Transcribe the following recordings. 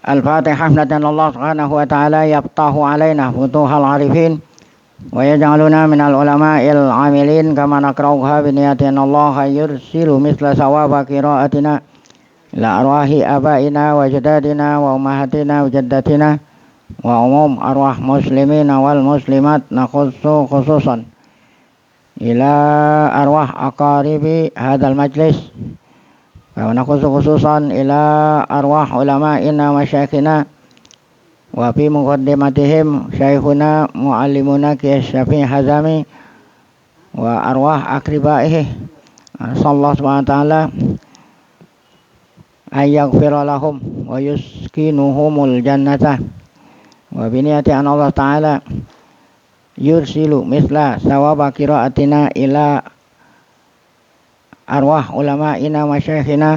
الفاتحة نسأل الله سبحانه وتعالى يفتح علينا فتوح العارفين ويجعلنا من العلماء العاملين كما نقرأها بنية أن الله يرسل مثل ثواب قراءتنا إلى أرواح آبائنا وأجدادنا وأمهاتنا وجداتنا وعموم أرواح مسلمين والمسلمات نخص خصوصا إلى أرواح أقارب هذا المجلس ونخص خصوصا إلى أرواح علمائنا ومشايخنا وفي مقدمتهم شيخنا معلمنا كي الشافعي حزامي وأرواح أقربائه صلى الله سبحانه وتعالى أن يغفر لهم ويسكنهم الجنة وبنية أن الله تعالى يرسل مثل ثواب قراءتنا إلى أرواح علمائنا ومشايخنا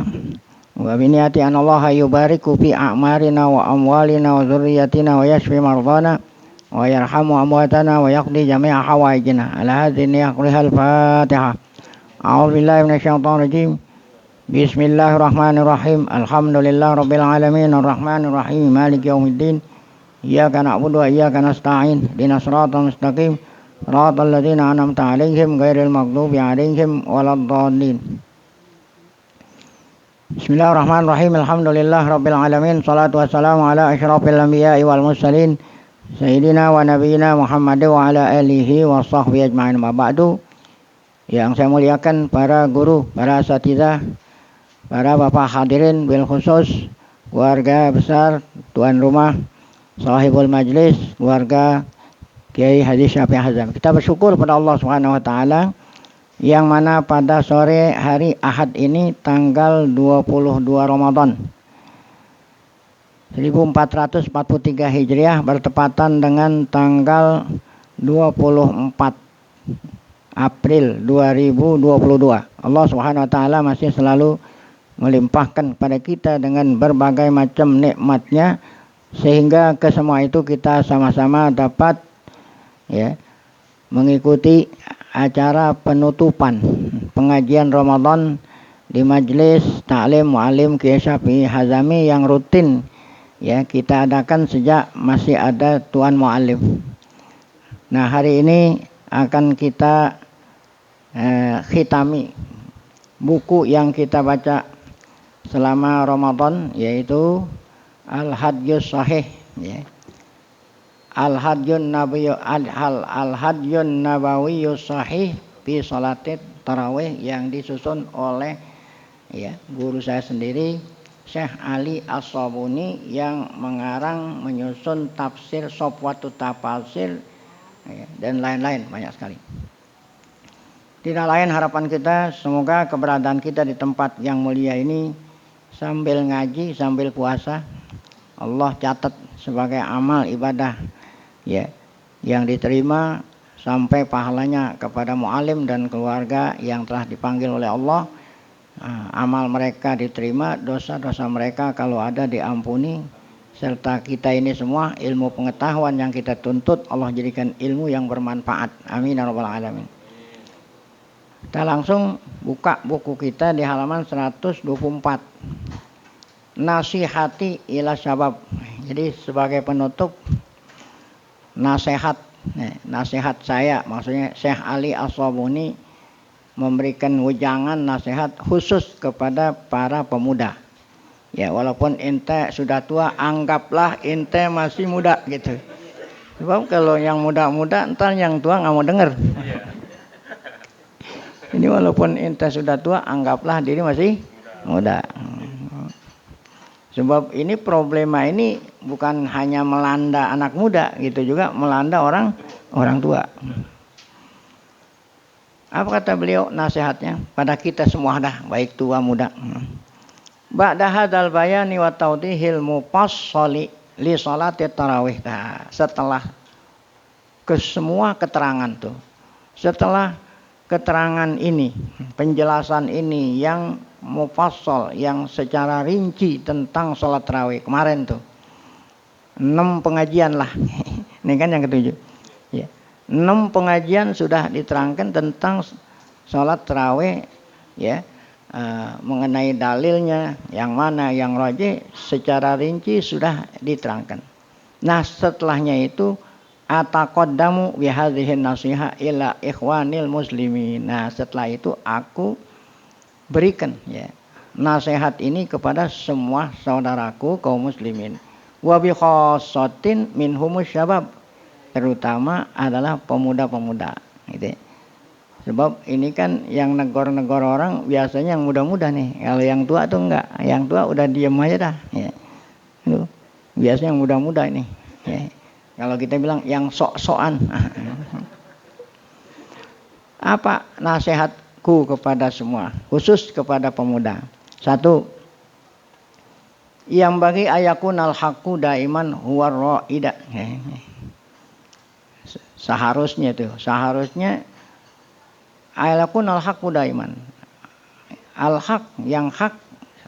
وبنية أن الله يبارك في أعمارنا وأموالنا وذريتنا ويشفي مرضانا ويرحم أمواتنا ويقضي جميع حوائجنا على هذه النية قولها الفاتحة. أعوذ بالله من الشيطان الرجيم. بسم الله الرحمن الرحيم. الحمد لله رب العالمين الرحمن الرحيم مالك يوم الدين إياك نعبد وإياك نستعين اهدنا الصراط المستقيم صراط الذين أنعمت عليهم غير المغضوب عليهم ولا الضالين. Bismillahirrahmanirrahim. Alhamdulillah rabbil alamin. Salatu wassalamu ala asyrafil anbiya'i wal mursalin sayyidina wa nabiyina Muhammad wa ala alihi wa sahbihi ajma'in. Ma ba'du. Yang saya muliakan para guru, para asatidzah, para bapak hadirin bil khusus keluarga besar tuan rumah sahibul majlis, keluarga Kiai Haji Syafii Hazam. Kita bersyukur pada Allah Subhanahu wa taala yang mana pada sore hari Ahad ini tanggal 22 Ramadan 1443 Hijriah bertepatan dengan tanggal 24 April 2022. Allah Subhanahu wa taala masih selalu melimpahkan pada kita dengan berbagai macam nikmatnya sehingga kesemua itu kita sama-sama dapat mengikuti acara penutupan pengajian Ramadan di Majelis Ta'lim Mu'allim Kiai Syafii Hazami yang rutin kita adakan sejak masih ada Tuan Mu'allim. Nah, hari ini akan kita khitami buku yang kita baca selama Ramadan, yaitu Al-Hadjus Sahih, Al-Hadjun Nabawiyyus Sahih fi Salatit Tarawih yang disusun oleh guru saya sendiri Syekh Ali As-Sabuni yang mengarang menyusun tafsir Sofwatut Tafasir dan lain-lain banyak sekali. Tidak lain harapan kita semoga keberadaan kita di tempat yang mulia ini sambil ngaji sambil puasa Allah catat sebagai amal ibadah yang diterima sampai pahalanya kepada mu'alim dan keluarga yang telah dipanggil oleh Allah. Amal mereka diterima, dosa-dosa mereka kalau ada diampuni, serta kita ini semua ilmu pengetahuan yang kita tuntut Allah jadikan ilmu yang bermanfaat. Amin ya rabbal alamin. Kita langsung buka buku kita di halaman 124. Nasihati ila syabab. Jadi sebagai penutup nasihat saya, maksudnya Syekh Ali As-Sabuni memberikan wejangan nasihat khusus kepada para pemuda. Walaupun ente sudah tua, anggaplah ente masih muda gitu. Sebab kalau yang muda-muda entar yang tua nggak mau dengar. Ini walaupun ente sudah tua, anggaplah diri masih muda. Sebab ini problema ini bukan hanya melanda anak muda, gitu juga melanda orang tua. Apa kata beliau nasihatnya pada kita semua dah, baik tua muda. Ba'da hadzal bayani wa tawdihil mufassali li shalatit tarawih. Setelah semua keterangan tuh. Setelah keterangan ini, penjelasan ini yang mufassal, yang secara rinci tentang sholat tarawih kemarin tuh 6 pengajian lah. Ini kan yang ketujuh 6 pengajian sudah diterangkan tentang sholat tarawih mengenai dalilnya yang mana yang rajih secara rinci sudah diterangkan. Nah, setelahnya itu ataqaddamu bi hadhihi nasiha ila ikhwanil muslimin. Nah, setelah itu aku berikan ya nasihat ini kepada semua saudaraku kaum muslimin. Wa bi khassatin minhumus syabab, terutama adalah pemuda-pemuda gitu. Sebab ini kan yang negor-negor orang biasanya yang muda-muda nih. Kalau yang tua tuh enggak. Yang tua udah diem aja dah. Ya. Itu biasanya yang muda-muda ini. Ya. Kalau kita bilang yang sok-sokan. Apa nasihatku kepada semua? Khusus kepada pemuda. Satu. Yang bagi ayakunal haqqu daiman huwar ra'ida. Seharusnya Alakun al-haq daiman. Al-haq yang hak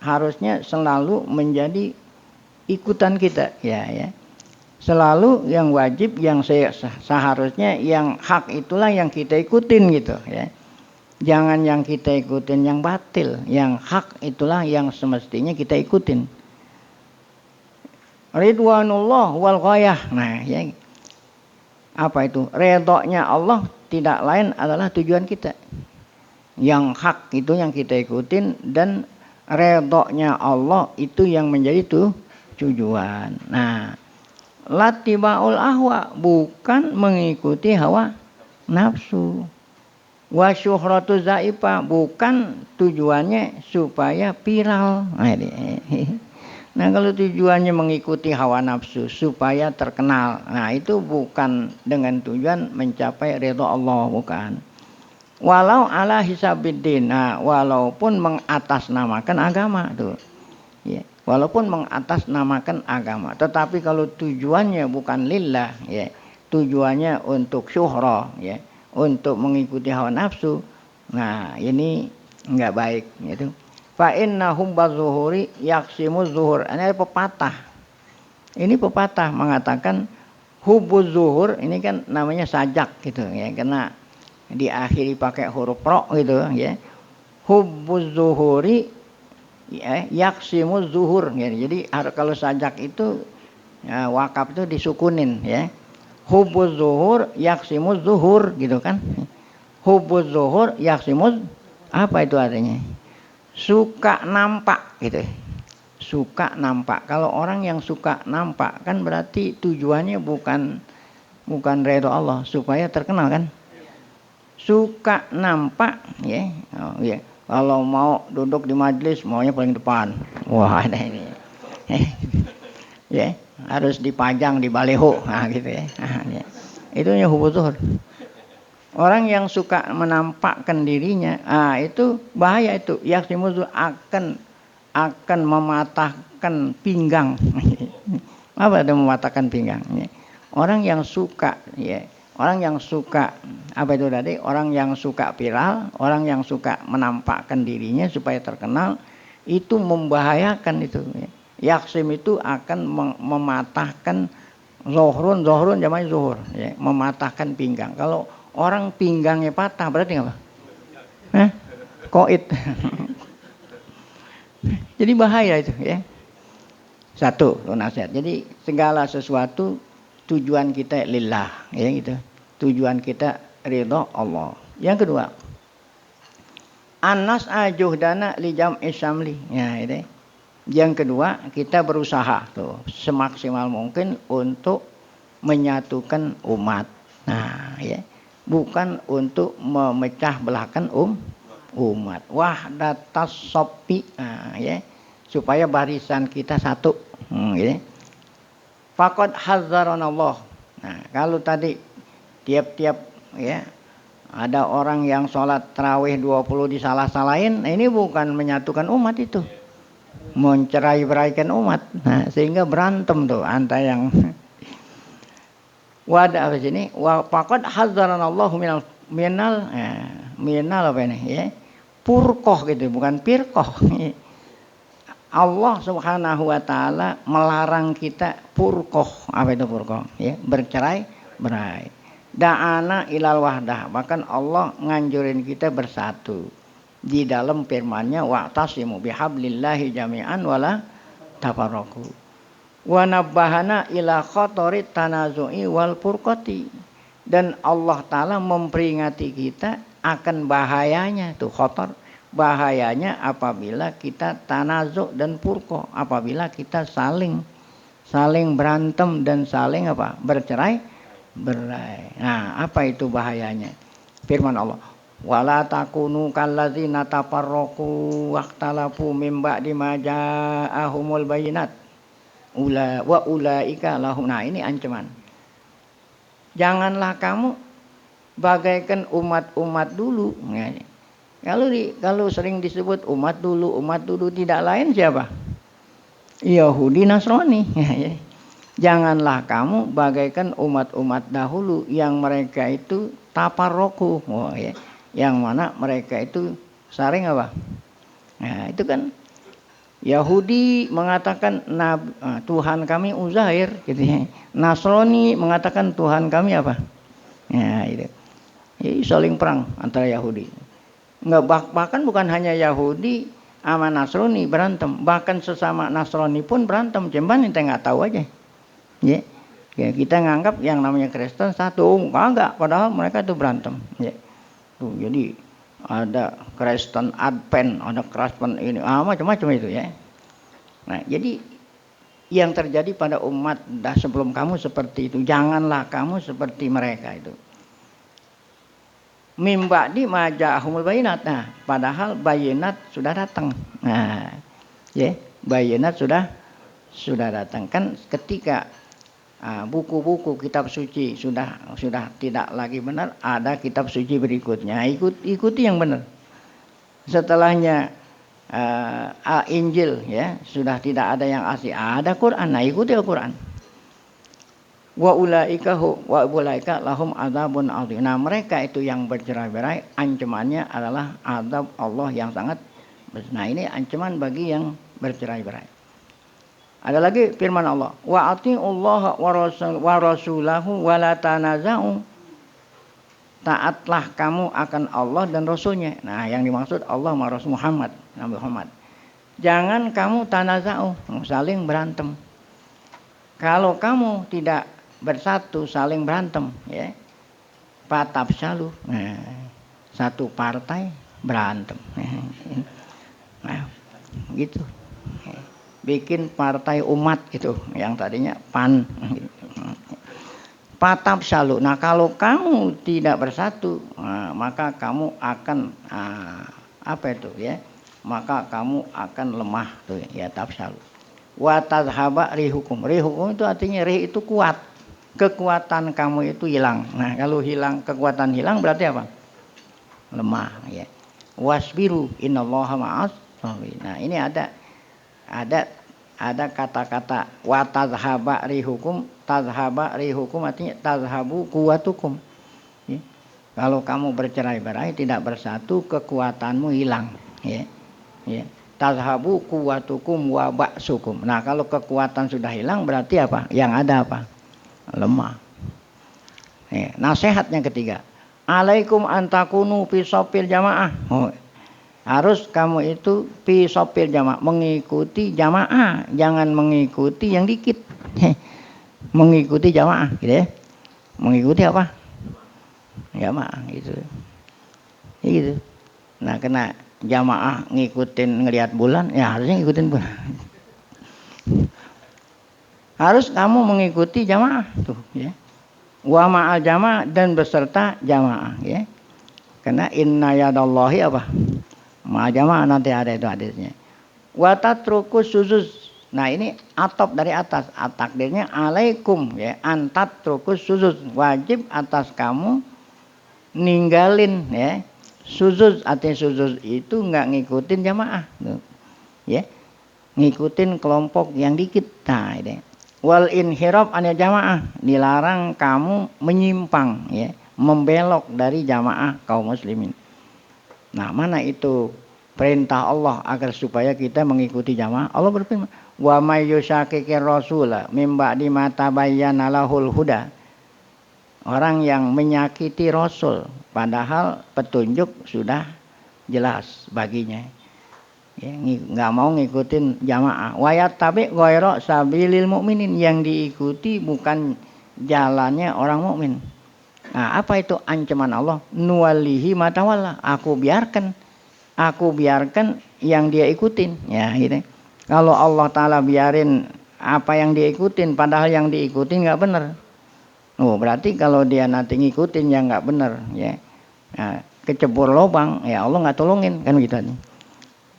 harusnya selalu menjadi ikutan kita ya. Selalu yang wajib yang seharusnya yang hak itulah yang kita ikutin gitu ya. Jangan yang kita ikutin yang batil, yang hak itulah yang semestinya kita ikutin. Ridwanullah wal ghayah. Nah, ya. Apa itu? Redoknya Allah tidak lain adalah tujuan kita. Yang hak itu yang kita ikutin dan redoknya Allah itu yang menjadi tujuan. Nah, latibaul ahwa bukan mengikuti hawa nafsu. Wa syuhratu zaifa bukan tujuannya supaya viral. Nah, kalau tujuannya mengikuti hawa nafsu supaya terkenal, nah itu bukan dengan tujuan mencapai ridha Allah, bukan. Walau ala hisabiddin, nah walaupun mengatasnamakan agama tuh. Ya, walaupun mengatasnamakan agama, tetapi kalau tujuannya bukan lillah, ya, tujuannya untuk syuhrah, ya, untuk mengikuti hawa nafsu, nah ini enggak baik gitu. Fa inna hubba zuhuri yaqsimuz zuhur. Ini pepatah. Ini pepatah mengatakan hubbuz zuhur ini kan namanya sajak gitu ya, karena diakhiri pakai huruf ro gitu ya. Hubbuz zuhuri ya, yaqsimuz zuhur ya. Jadi kalau sajak itu ya, wakaf itu disukunin ya. Hubbuz zuhur yaqsimuz zuhur gitu kan. Hubbuz zuhur yaqsimuz, apa itu artinya? Suka nampak gitu. Suka nampak. Kalau orang yang suka nampak kan berarti tujuannya bukan redha Allah supaya terkenal kan. Suka nampak ya. Oh, ya. Kalau mau duduk di majelis maunya paling depan. Wah, ada ini. Ya, harus dipajang di baleho. Nah, gitu ya. Nah, ya. Itu yang hubbuz zuhur. Orang yang suka menampakkan dirinya, itu bahaya itu. Yaqsimuz akan mematahkan pinggang. Apa itu mematahkan pinggang? Orang yang suka, ya, orang yang suka apa itu tadi? Orang yang suka viral, orang yang suka menampakkan dirinya supaya terkenal, itu membahayakan itu. Yaqsim itu akan mematahkan zohrun namanya zuhur, ya, mematahkan pinggang. Kalau orang pinggangnya patah berarti apa? Koid. Jadi bahaya itu ya. Satu nasihat. Jadi segala sesuatu tujuan kita lillah ya gitu. Tujuan kita ridha Allah. Yang kedua, Anas ajuhdana li jam'i syamli. Ya, ini. Yang kedua, kita berusaha tuh semaksimal mungkin untuk menyatukan umat. Nah, ya. Bukan untuk memecah belahkan umat. Wahdatas sopi, ya, supaya barisan kita satu. Ya. Faqad hazzaranallah. Nah, kalau tadi tiap-tiap ya ada orang yang sholat tarawih 20 disalah-salahin, nah ini bukan menyatukan umat itu. Mencerai-beraikan umat. Nah, sehingga berantem tuh antara yang Wada apa sini? Wa faqad hadzaranallahu minal apa ini ya? Purqah gitu, bukan pirqah. Allah Subhanahu wa taala melarang kita purqah. Apa itu purqah? Ya, bercerai-berai. Da'ana ilal wahdah. Bahkan Allah nganjurin kita bersatu. di dalam firman-Nya wa'tasimu bihablillahi jami'an wala tafarraqu. Wa nabbahana ila khatari tanazu'i wal furqati. Dan Allah Ta'ala memperingatkan kita akan bahayanya tuh khatar, bahayanya apabila kita tanazu dan furqa, apabila kita saling berantem dan saling apa? Bercerai-berai. Nah, apa itu bahayanya? Firman Allah, wala takunu kallazina tafarraqu waqtalafu min ba'di ma ja'ahumul bayyinat ulaika lahum. Nah, ini ancaman. Janganlah kamu bagaikan umat-umat dulu. Kalau sering disebut umat dulu tidak lain siapa? Yahudi Nasrani. Janganlah kamu bagaikan umat-umat dahulu yang mereka itu taparroku. Yang mana mereka itu saling apa? Nah, itu kan Yahudi mengatakan Tuhan kami Uzair gitu ya. Nasrani mengatakan Tuhan kami apa? Ya, itu. Jadi saling perang antara Yahudi. Bahkan bukan hanya Yahudi sama Nasrani berantem, bahkan sesama Nasrani pun berantem. Cuman kita nggak tahu aja. Ya. Kita nganggap yang namanya Kristen satu, enggak, padahal mereka itu berantem. Ya. Tuh, jadi ada Kristen Advent, ada Kristen ini, macam-macam itu ya. Nah, jadi yang terjadi pada umat sebelum kamu seperti itu, janganlah kamu seperti mereka itu. Mimba di majahumul bayinat. Nah, padahal bayinat sudah datang. Nah, ya, bayinat sudah datang. Kan ketika buku-buku kitab suci sudah tidak lagi benar, ada kitab suci berikutnya. Ikuti yang benar. Setelahnya Injil ya, sudah tidak ada yang asli, ada Quran. Nah, ikuti Al-Quran. Wa ulaika lahum adzabun adzim. Nah, mereka itu yang bercerai-berai, ancamannya adalah azab Allah yang sangat besar. Nah, ini ancaman bagi yang bercerai-berai. Ada lagi firman Allah, wa atiullaha wa rasulahu wa la tanaza'u. Taatlah kamu akan Allah dan Rasulnya. Nah, yang dimaksud Allah sama Rasul Muhammad, Nabi Muhammad. Jangan kamu tanaza'u, saling berantem. Kalau kamu tidak bersatu, saling berantem, ya, patafshalu. Nah, satu partai berantem. Nah, gitu. Bikin partai umat itu yang tadinya PAN. Patafshalu. Nah, kalau kamu tidak bersatu, maka kamu akan apa itu ya? Maka kamu akan lemah tuh ya, tafshalu. Wa tadhhaba rihukum. Rihukum itu artinya rih itu kuat. Kekuatan kamu itu hilang. Nah, kalau kekuatan hilang berarti apa? Lemah ya. Wasbiru innallaha ma'as sabirin. Nah, ini ada kata-kata wa tadhhaba rihukum artinya tadhhabu quwwatukum. Ya. Kalau kamu bercerai-berai tidak bersatu, kekuatanmu hilang ya. Ya. Tadhhabu quwwatukum wa ba'sukum. Nah, kalau kekuatan sudah hilang berarti apa? Yang ada apa? Lemah. Nasihatnya ketiga, alaikum antakunu fi shafil jamaah. Harus kamu itu fi shafil jamaah, mengikuti jamaah, jangan mengikuti yang dikit. Mengikuti jamaah gitu ya. Mengikuti apa? Jamaah gitu. Gitu. Nah, kena jamaah ngikutin ngelihat bulan, ya harusnya ngikutin bulan. Harus kamu mengikuti jamaah tuh ya. Wa ma'al jamaah dan beserta jamaah ya. Karena inna yadallahi apa? Ma'al jamaah, nanti ada itu hadisnya. Wa tatruku suzuz. Nah, ini atop dari atas. Takdirnya alaikum ya, antat trukus suzuz. Wajib atas kamu ninggalin ya. Suzuz, artinya suzuz itu enggak ngikutin jamaah tuh. Ya. Ngikutin kelompok yang dikit. Nah, ini. Wal inhiraf anil jamaah, dilarang kamu menyimpang ya, membelok dari jamaah kaum muslimin. Nah, mana itu perintah Allah agar supaya kita mengikuti jamaah? Allah berfirman, wa may yushaqiqir rasula mim ba'di ma tabayyana lahul huda. Orang yang menyakiti Rasul padahal petunjuk sudah jelas baginya. Ya, nggak mau ngikutin jamaah. Wayat tabi ghaira sabilil mukminin, yang diikuti bukan jalannya orang mukmin. Nah, apa itu ancaman Allah? Nuwalihi matawalla. Aku biarkan yang dia ikutin. Ya, gitu. Kalau Allah Ta'ala biarin apa yang dia ikutin, padahal yang diikutin nggak benar. Oh, berarti kalau dia nanti ngikutin yang nggak benar, ya, nah, kecebur lubang, ya Allah nggak tolongin, kan gitu.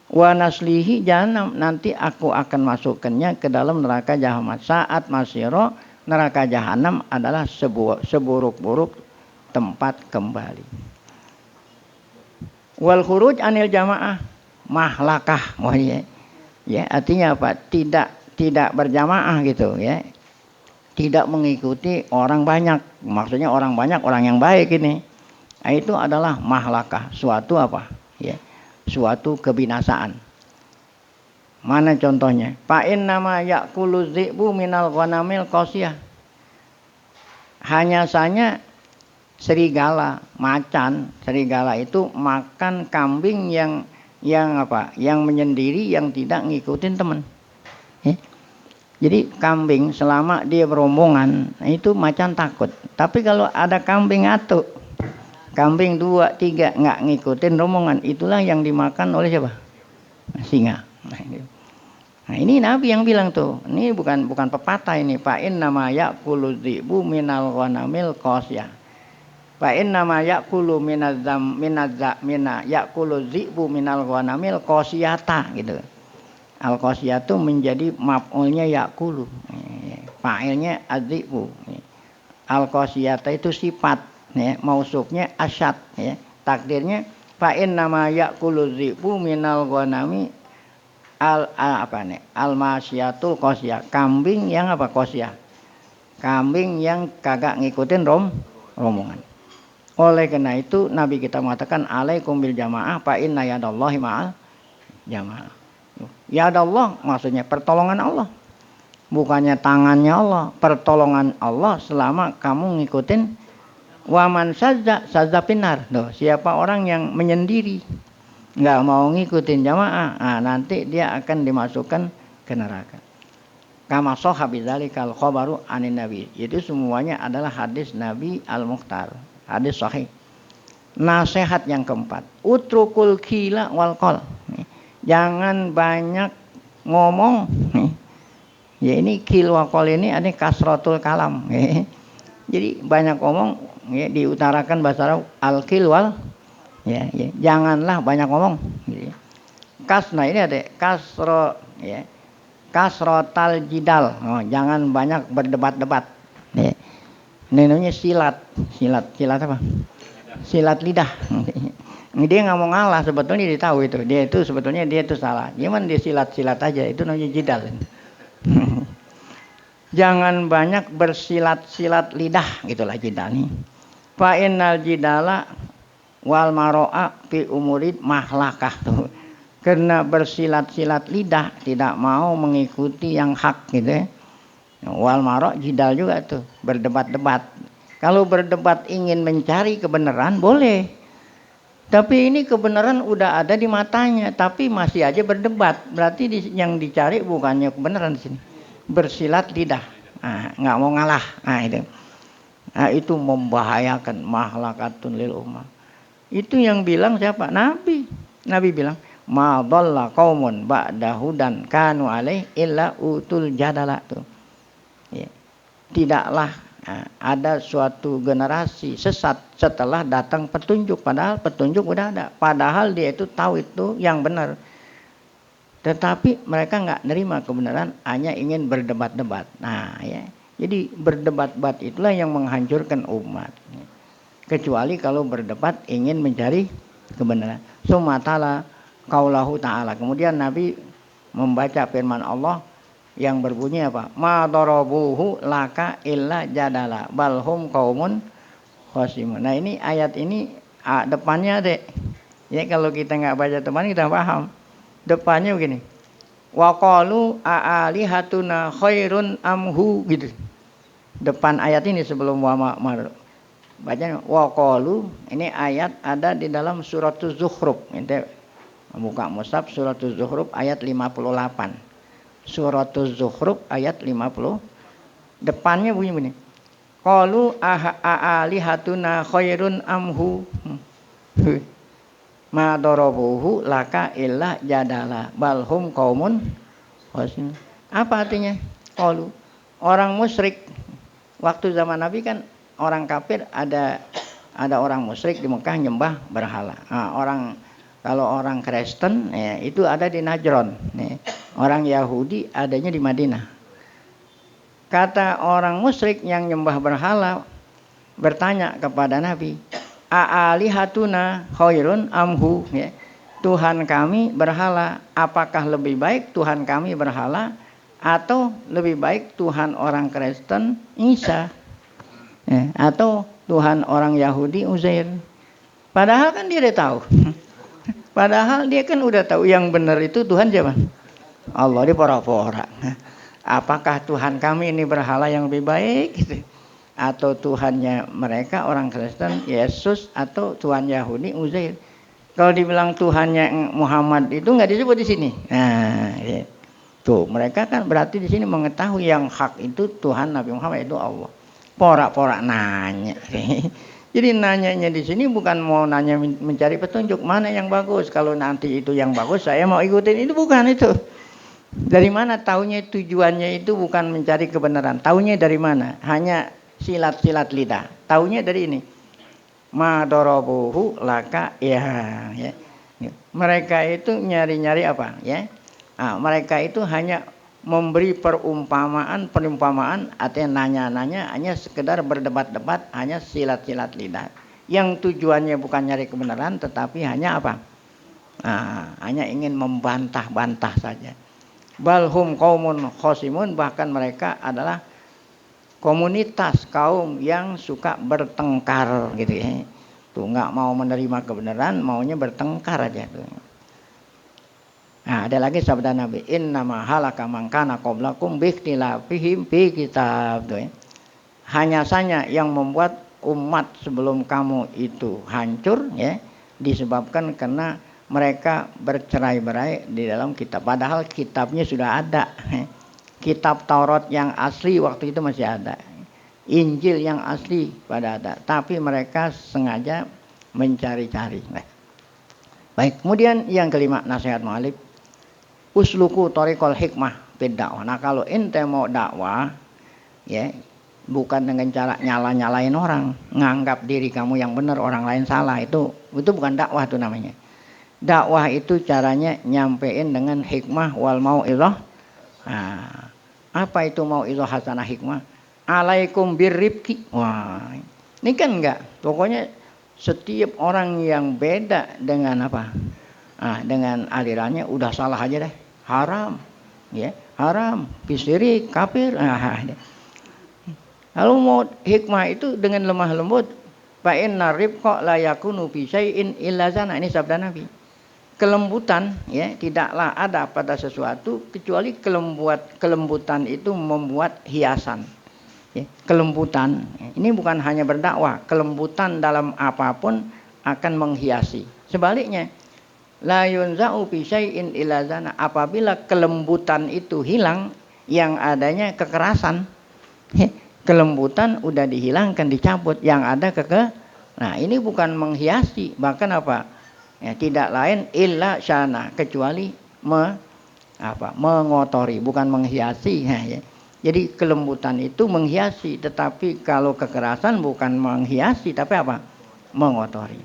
Wa naslihi jahanam, nanti aku akan masukkannya ke dalam neraka jahanam. Saat masyiro, neraka jahanam adalah seburuk-buruk tempat kembali. Wal khuruj anil jamaah mahlakah, wah ya, artinya apa? Tidak berjamaah gitu, ya. Tidak mengikuti orang banyak, maksudnya orang banyak orang yang baik ini. Nah, itu adalah mahlakah, suatu apa? Ya, suatu kebinasaan. Mana contohnya? Fa'in nama ya'kulu dzi'bu minal ghanamil qasiyah. Hanya saja serigala, macan, serigala itu makan kambing yang apa? Yang menyendiri, yang tidak ngikutin teman. Jadi kambing selama dia berombongan itu macan takut. Tapi kalau ada kambing atu, kambing 2, 3 nggak ngikutin rombongan, itulah yang dimakan oleh siapa? Singa. Nah, ini Nabi yang bilang tuh. Ini bukan pepatah ini. Fa'in nama ya'kulu dzi'bu minal ghanamil qasiyah. Fa'in nama ya'kulu ya'kulu dzi'bu minal ghanamil qasiyata gitu. Al-qasiyatu menjadi maf'ulnya ya'kulu. Fa'ilnya adzi'bu. Al-qasiyata itu sifat, ya, mausufnya asyad, ya. Takdirnya fa'in nama ya'kulu dzi'bu minal ghanami al-masyatul qasiyah. Kambing yang apa? Qasiyah. Kambing yang kagak ngikutin rombongan. Oleh karena itu Nabi kita mengatakan alaikum bil jamaah fa inna yadallahi ma'al jamaah. Yadallah maksudnya pertolongan Allah. Bukannya tangannya Allah, pertolongan Allah selama kamu ngikutin waman sadza pinar. Siapa orang yang menyendiri, nggak mau ngikutin jamaah, nah, nanti dia akan dimasukkan ke neraka. Kama sahha bidzalikal khabaru anin nabi. Itu semuanya adalah hadis Nabi al-Mukhtar, hadis sahih. Nasihat yang keempat, utrukul khila wal qol. Jangan banyak ngomong. Ya, ini khil wa qol ini ada kasratul kalam. Jadi banyak ngomong, ya, diutarakan bahasa Arab al-khil wal, ya, janganlah banyak ngomong. Kasna ini ada kasro, ya, kasrotal jidal. Oh, jangan banyak berdebat-debat. Ya. Ini namanya silat apa? Silat lidah. Dia nggak mau ngalah, sebetulnya dia tahu itu. Dia itu salah. Cuman dia silat-silat aja, itu namanya jidal. Jangan banyak bersilat-silat lidah, gitulah jidal nih. Fa innal jidala wal maro'a fi umurid mahlakah tuh. Karena bersilat-silat lidah tidak mau mengikuti yang hak gitu, ya. Wal maro' jidal juga tuh, berdebat-debat. Kalau berdebat ingin mencari kebenaran boleh. Tapi ini kebenaran udah ada di matanya, tapi masih aja berdebat. Berarti yang dicari bukannya kebenaran di sini. Bersilat lidah. Nah, nggak mau ngalah. Nah, itu membahayakan mahlakatun lil ummah. Itu yang bilang siapa? Nabi. Nabi bilang, "Ma dhalla qaumun ba'da hudan kanu alaih illa utul jadala." Tuh. Ya. Tidaklah ada suatu generasi sesat setelah datang petunjuk, padahal petunjuk udah ada, padahal dia itu tahu itu yang benar, tetapi mereka nggak nerima kebenaran, hanya ingin berdebat-debat. Nah, ya, jadi berdebat-debat itulah yang menghancurkan umat, kecuali kalau berdebat ingin mencari kebenaran. Sumatala qaulahu ta'ala, kemudian Nabi membaca firman Allah yang berbunyi apa? Ma darabuhu laka illa jadala balhum qaumun khasimun. Nah, ini ayat ini depannya deh. Ya, kalau kita nggak baca depan kita paham. Depannya begini. Wa qalu a'alihatuna khairun amhu gitu. Depan ayat ini sebelum wa bacanya waqalu. Ini ayat ada di dalam surat Az-Zukhruf. Ente buka mushaf surat Az-Zukhruf ayat 58. Surat Az-Zukhruf ayat 50. Depannya bunyi. Qalu alihatuna khairun amhu ma darabuhu laka illa jadala balhum qaumun khasimun. Apa artinya? Qalu, orang musyrik waktu zaman Nabi kan orang kafir ada orang musyrik di Mekah nyembah berhala. Nah, kalau orang Kristen ya, itu ada di Najran. Ya. Orang Yahudi adanya di Madinah. Kata orang musyrik yang nyembah berhala bertanya kepada Nabi, "A'alihatuna khairun amhu?" Ya. Tuhan kami berhala, apakah lebih baik Tuhan kami berhala atau lebih baik Tuhan orang Kristen Isa? Ya, atau Tuhan orang Yahudi Uzair? Padahal kan dia udah tahu. Padahal dia kan udah tahu yang benar itu Tuhan siapa? Allah, dia pora-pora. Apakah Tuhan kami ini berhala yang lebih baik? Gitu. Atau Tuhannya mereka orang Kristen Yesus atau Tuhan Yahudi Uzair? Kalau dibilang Tuhannya Muhammad itu nggak disebut di sini. Nah, ya. Tuh mereka kan berarti di sini mengetahui yang hak itu Tuhan Nabi Muhammad itu Allah. Pora-pora nanya. Jadi nanyanya di sini bukan mau nanya mencari petunjuk mana yang bagus. Kalau nanti itu yang bagus saya mau ikutin, itu bukan itu. Dari mana taunya tujuannya itu bukan mencari kebenaran. Taunya dari mana? Hanya silat-silat lidah. Taunya dari ini. Ma darabuhu laka ya. Mereka itu nyari-nyari apa? Ya. Nah, mereka itu hanya memberi perumpamaan, artinya nanya-nanya, hanya sekedar berdebat-debat, hanya silat-silat lidah. Yang tujuannya bukan nyari kebenaran, tetapi hanya apa? Nah, hanya ingin membantah-bantah saja. Balhum qaumun khasimun, bahkan mereka adalah komunitas kaum yang suka bertengkar gitu ya. Tuh nggak mau menerima kebenaran, maunya bertengkar aja tuh. Nah, ada lagi sabda Nabi, innama halaka man kana qablakum bi ikhtilafihim fi kitab. Hanya saja yang membuat umat sebelum kamu itu hancur ya, disebabkan karena mereka bercerai-berai di dalam kitab. Padahal kitabnya sudah ada. Kitab Taurat yang asli waktu itu masih ada. Injil yang asli pada ada. Tapi mereka sengaja mencari-cari. Baik, kemudian yang kelima nasihat mu'alif. Usluku thariqal hikmah fid dakwah. Nah, kalau ente mau dakwah ya, bukan dengan cara nyala-nyalain orang, nganggap diri kamu yang benar, orang lain salah, itu bukan dakwah tuh namanya. Dakwah itu caranya nyampein dengan hikmah wal mau'izah. Nah, apa itu mau'izah hasanah hikmah? Alaikum birrifqi. Wah, ini kan enggak. Pokoknya setiap orang yang beda dengan apa? Dengan alirannya udah salah aja deh. Haram. Ya, haram, bisiri, kafir. Lalu mau hikmah itu dengan lemah lembut. Fa inna rifqa la yakunu bi syai'in illa zana. Ini sabda Nabi. Kelembutan ya tidaklah ada pada sesuatu kecuali kelembutan itu membuat hiasan. Ya, kelembutan ini bukan hanya berdakwah, kelembutan dalam apapun akan menghiasi. Sebaliknya, la yunza'u bi syai'in illa zana. Apabila kelembutan itu hilang, yang adanya kekerasan. Kelembutan udah dihilangkan, dicabut, yang ada Nah, ini bukan menghiasi, bahkan apa? Ya, tidak lain illa syana, kecuali mengotori, bukan menghiasi. Ya. Jadi kelembutan itu menghiasi, tetapi kalau kekerasan bukan menghiasi, tapi apa? Mengotori.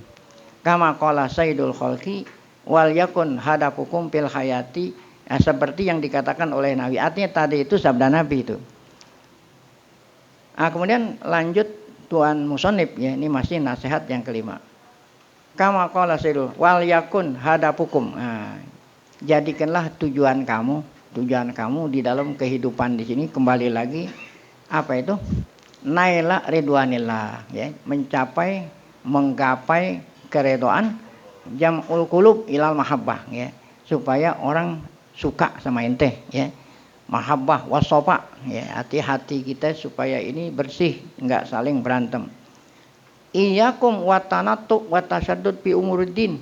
Kama qala sayyidul khalqi wal yakun hadafukum fil hayati. Ya, seperti yang dikatakan oleh Nabi. Artinya tadi itu sabda Nabi itu. Kemudian lanjut Tuan Musonib ya, ini masih nasihat yang kelima. Kama qala sayyidul wal yakun hadafukum. Jadikanlah tujuan kamu di dalam kehidupan di sini, kembali lagi apa itu? Naila ridwanillah ya, menggapai keredoan, jam'ul qulub ilal mahabbah ya, supaya orang suka sama ente ya. Mahabbah wasofa ya, hati-hati kita supaya ini bersih, enggak saling berantem. Iyyakum wa tanattu wa tasaddud fi umuruddin.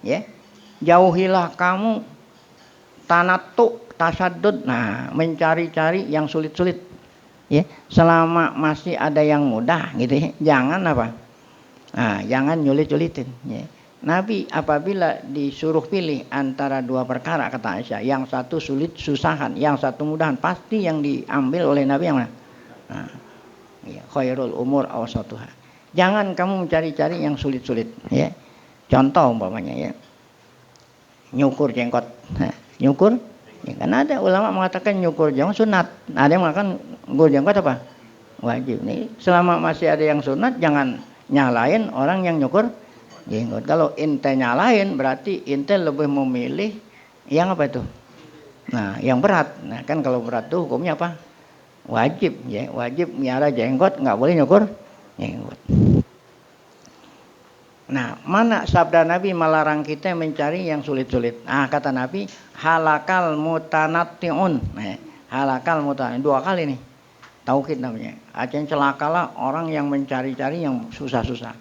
Ya. Jauhilah kamu tanattu, tasaddud. Nah, mencari-cari yang sulit-sulit. Ya, selama masih ada yang mudah gitu ya. Jangan apa? Nah, jangan nyulit-nyulitin, ya. Nabi apabila disuruh pilih antara dua perkara, kata Aisyah, yang satu sulit susahan, yang satu mudahan, pasti yang diambil oleh Nabi yang mana? Nah, ya, khairul umur awsatuha. Jangan kamu mencari-cari yang sulit-sulit, ya. Contoh umpamanya ya, nyukur jenggot. Nah, nyukur, ya, kan ada ulama mengatakan nyukur jenggot sunat, ada yang mengatakan nyukur jenggot apa? Wajib. Nih, selama masih ada yang sunat, jangan nyalain orang yang nyukur jenggot. Kalau ente nyalain berarti ente lebih memilih yang apa itu? Nah, yang berat. Nah, kan kalau berat tuh hukumnya apa? Wajib, ya. Wajib miara jenggot, nggak boleh nyukur jenggot. Nah, mana sabda Nabi melarang kita mencari yang sulit-sulit. Nah, kata Nabi, halakal mutanatti'un. Nah, halakal mutanatti'un. 2 kali nih. Tauhid namanya. Artinya celakalah orang yang mencari-cari yang susah-susah.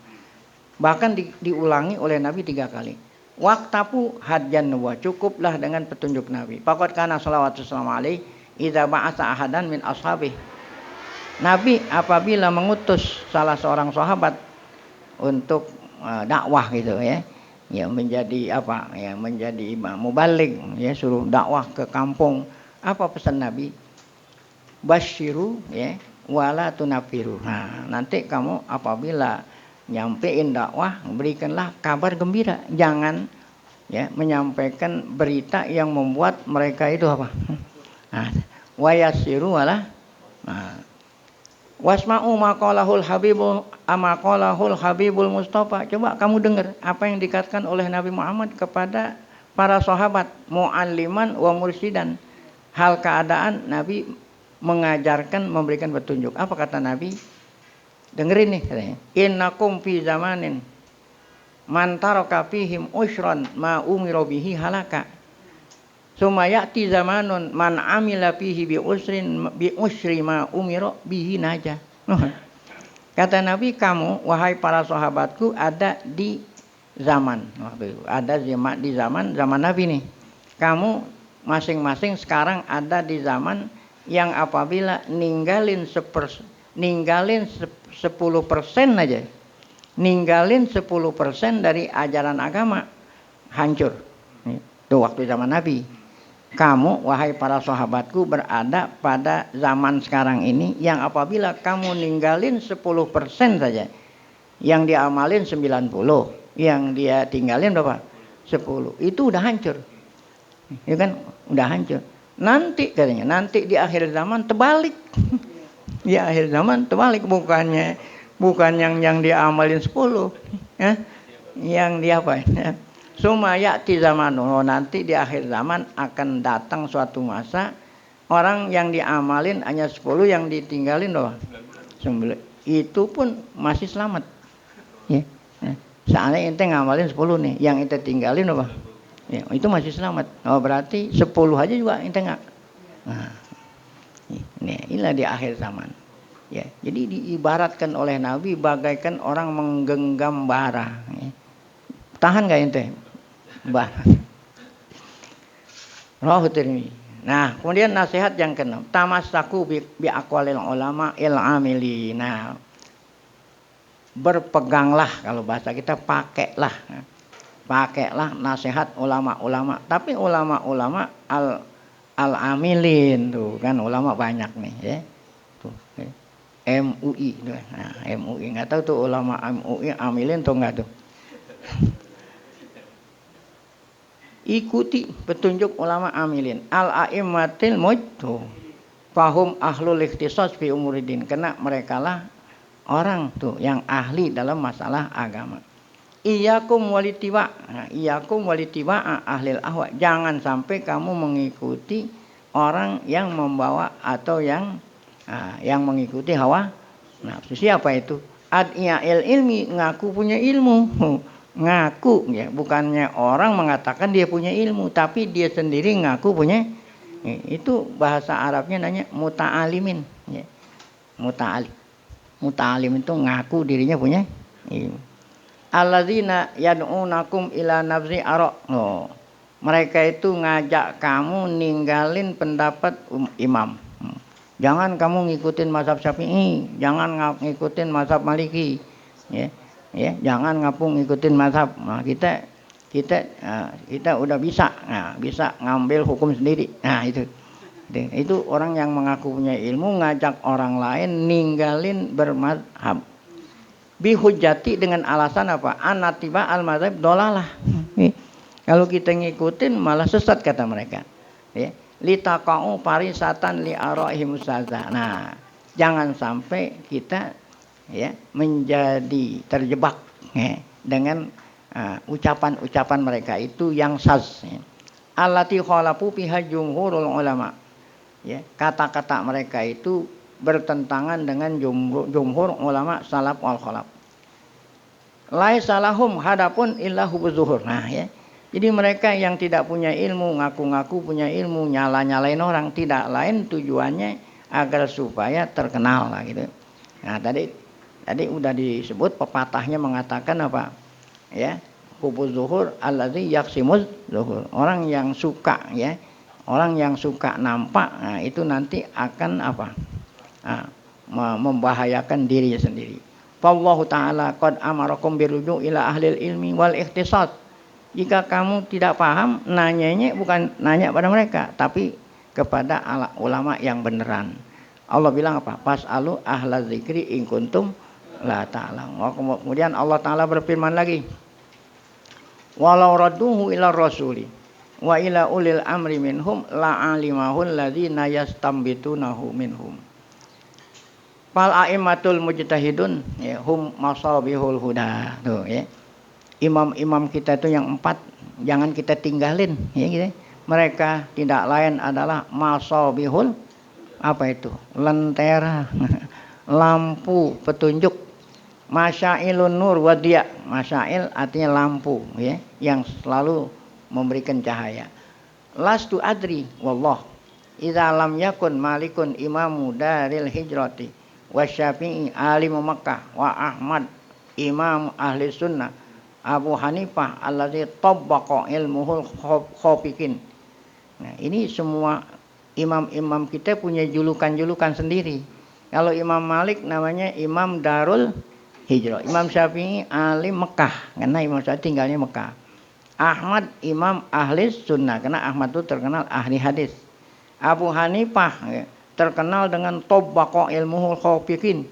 Bahkan diulangi oleh Nabi 3 kali. Waktapu hadjan nubuwah, cukuplah dengan petunjuk Nabi. Faqad kana shalawatu wassalamu alaihi idza ba'atsa ahadan min ashabih. Nabi apabila mengutus salah seorang sahabat untuk dakwah gitu ya. Ya menjadi apa? Ya menjadi mubaligh, ya suruh dakwah ke kampung. Apa pesan Nabi? Basyiru ya wala tunafiru. Nah, nanti kamu apabila nyampein dakwah, berikanlah kabar gembira. Jangan ya menyampaikan berita yang membuat mereka itu apa? Nah, wayasiru wala. Nah, wasma'u maqalahul habibul Mustafa. Coba kamu dengar apa yang dikatakan oleh Nabi Muhammad kepada para sahabat, mu'alliman wa mursidan. Hal keadaan Nabi mengajarkan, memberikan petunjuk. Apa kata Nabi? Dengerin nih katanya. Innakum fi zamanin man taraka fihim usran ma umira bihi halaka. Summa ya'ti zamanun man amila fihi bi usri ma umira bihi naja. Kata Nabi, kamu wahai para sahabatku ada di zaman. Ada di zaman Nabi nih. Kamu masing-masing sekarang ada di zaman yang apabila ninggalin 10% aja, ninggalin 10% dari ajaran agama, hancur. Itu waktu zaman Nabi. Kamu wahai para sahabatku berada pada zaman sekarang ini yang apabila kamu ninggalin 10% saja, yang diamalin 90, yang dia tinggalin berapa? 10. Itu udah hancur. Ya kan? Udah hancur. Nanti katanya, nanti di akhir zaman terbalik. Di akhir zaman terbalik, bukan yang diamalin 10, ya. Yang dia apa? Ya. Sumayati zaman, nanti di akhir zaman akan datang suatu masa orang yang diamalin hanya 10, yang ditinggalin loh 9. Itu pun masih selamat. Ya. Soalnya ente ngamalin 10 nih, yang ente tinggalin apa? Ya, itu masih selamat. Oh, berarti 10 aja juga ente enggak. Nah, inilah di akhir zaman. Ya, jadi diibaratkan oleh Nabi bagaikan orang menggenggam bara. Ya. Tahan enggak ente? Bara. Rawahu Tirmidzi. Nah, kemudian nasihat yang ke-6, tamassaku bi aqwalil ulama il amili. Nah, berpeganglah, kalau bahasa kita pakailah. Pakailah nasihat ulama-ulama. Tapi ulama-ulama al-amilin tuh kan, ulama banyak nih ya. Tuh, ya. MUI tuh. Nah, MUI enggak tahu tuh ulama MUI amilin tuh enggak tuh. Ikuti petunjuk ulama amilin. Al-a'immatil mujtu. Fahum ahlul ikhtisas fi umuridin. Karena merekalah orang tuh yang ahli dalam masalah agama. Iyyakum walitiba. Nah, iyyakum walitiba ahlil ahwa. Jangan sampai kamu mengikuti orang yang membawa atau yang mengikuti hawa nafsu. Siapa itu? Ad'iya'il ilmi, ngaku punya ilmu. Ngaku ya, bukannya orang mengatakan dia punya ilmu, tapi dia sendiri ngaku punya. Itu bahasa Arabnya namanya muta'alimin ya. Muta'alim. Muta'alim itu ngaku dirinya punya ilmu. Alladzina yad'unakum ila nafsi ara'. Oh. Mereka itu ngajak kamu ninggalin pendapat imam. Jangan kamu ngikutin mazhab Syafi'i, jangan ngikutin mazhab Maliki. Ya. Ya, jangan ngapung ngikutin mazhab. Nah, kita udah bisa. Nah, bisa ngambil hukum sendiri. Nah, itu orang yang mengaku punya ilmu ngajak orang lain ninggalin bermazhab. Bihujjati dengan alasan apa? Anatiba al-mazhab dolalah. Kalau kita ngikutin malah sesat kata mereka. Ya. Litaqa'u parisatan li ara'ihim ustazah. Nah, jangan sampai kita ya menjadi terjebak ya, dengan ucapan-ucapan mereka itu yang saz. Ya. Allati khalafu fiha jumhurul ulama. Ya, kata-kata mereka itu bertentangan dengan jumhur ulama salaf wal khalaf. Laisa lahum hadapun illa hubuz zuhur. Nah, ya. Jadi mereka yang tidak punya ilmu, ngaku-ngaku punya ilmu, nyala-nyalain orang, tidak lain tujuannya agar supaya terkenal lah gitu. Nah, tadi udah disebut pepatahnya mengatakan apa? Ya, hubuz zuhur allazi yaqsimuz zuhur. Orang yang suka ya, orang yang suka nampak, nah, itu nanti akan apa? Nah, membahayakan dirinya sendiri. Wallahu ta'ala qad amarakum biruju' ila ahlil ilmi wal ikhtisas. Jika kamu tidak paham, nanyanya bukan nanya pada mereka, tapi kepada ulama yang beneran. Allah bilang apa? Fas'alu ahla dzikri in kuntum la ta'lamun. Kemudian Allah Ta'ala berfirman lagi. Walau radduhu ila rasuli wa ila ulil amri minhum la'alimahul ladzina yastambitunahu minhum. Fal a'immatul mujtahidun ya hum masabihul huda. Tuh ya. Imam-imam kita itu yang 4 jangan kita tinggalin ya gitu. Mereka tidak lain adalah masabihul apa itu? Lentera, lampu petunjuk. Masyailun nur wadiya. Masyail artinya lampu ya, yang selalu memberikan cahaya. Lastu adri wallah idza lam yakun malikun imamu daril hijrati wa syafi'i alimu Makkah wa Ahmad imam ahli sunnah Abu Hanifah allazi tabbaqa ilmuhul khafiqin. Nah, ini semua imam-imam kita punya julukan-julukan sendiri. Kalau Imam Malik namanya Imam Darul Hijrah, Imam Syafi'i alim Mekah karena Imam Syafi'i tinggalnya Mekah. Ahmad Imam ahli sunnah karena Ahmad itu terkenal ahli hadis. Abu Hanifah ya, terkenal dengan tabbaqa ilmuhul khafiqin.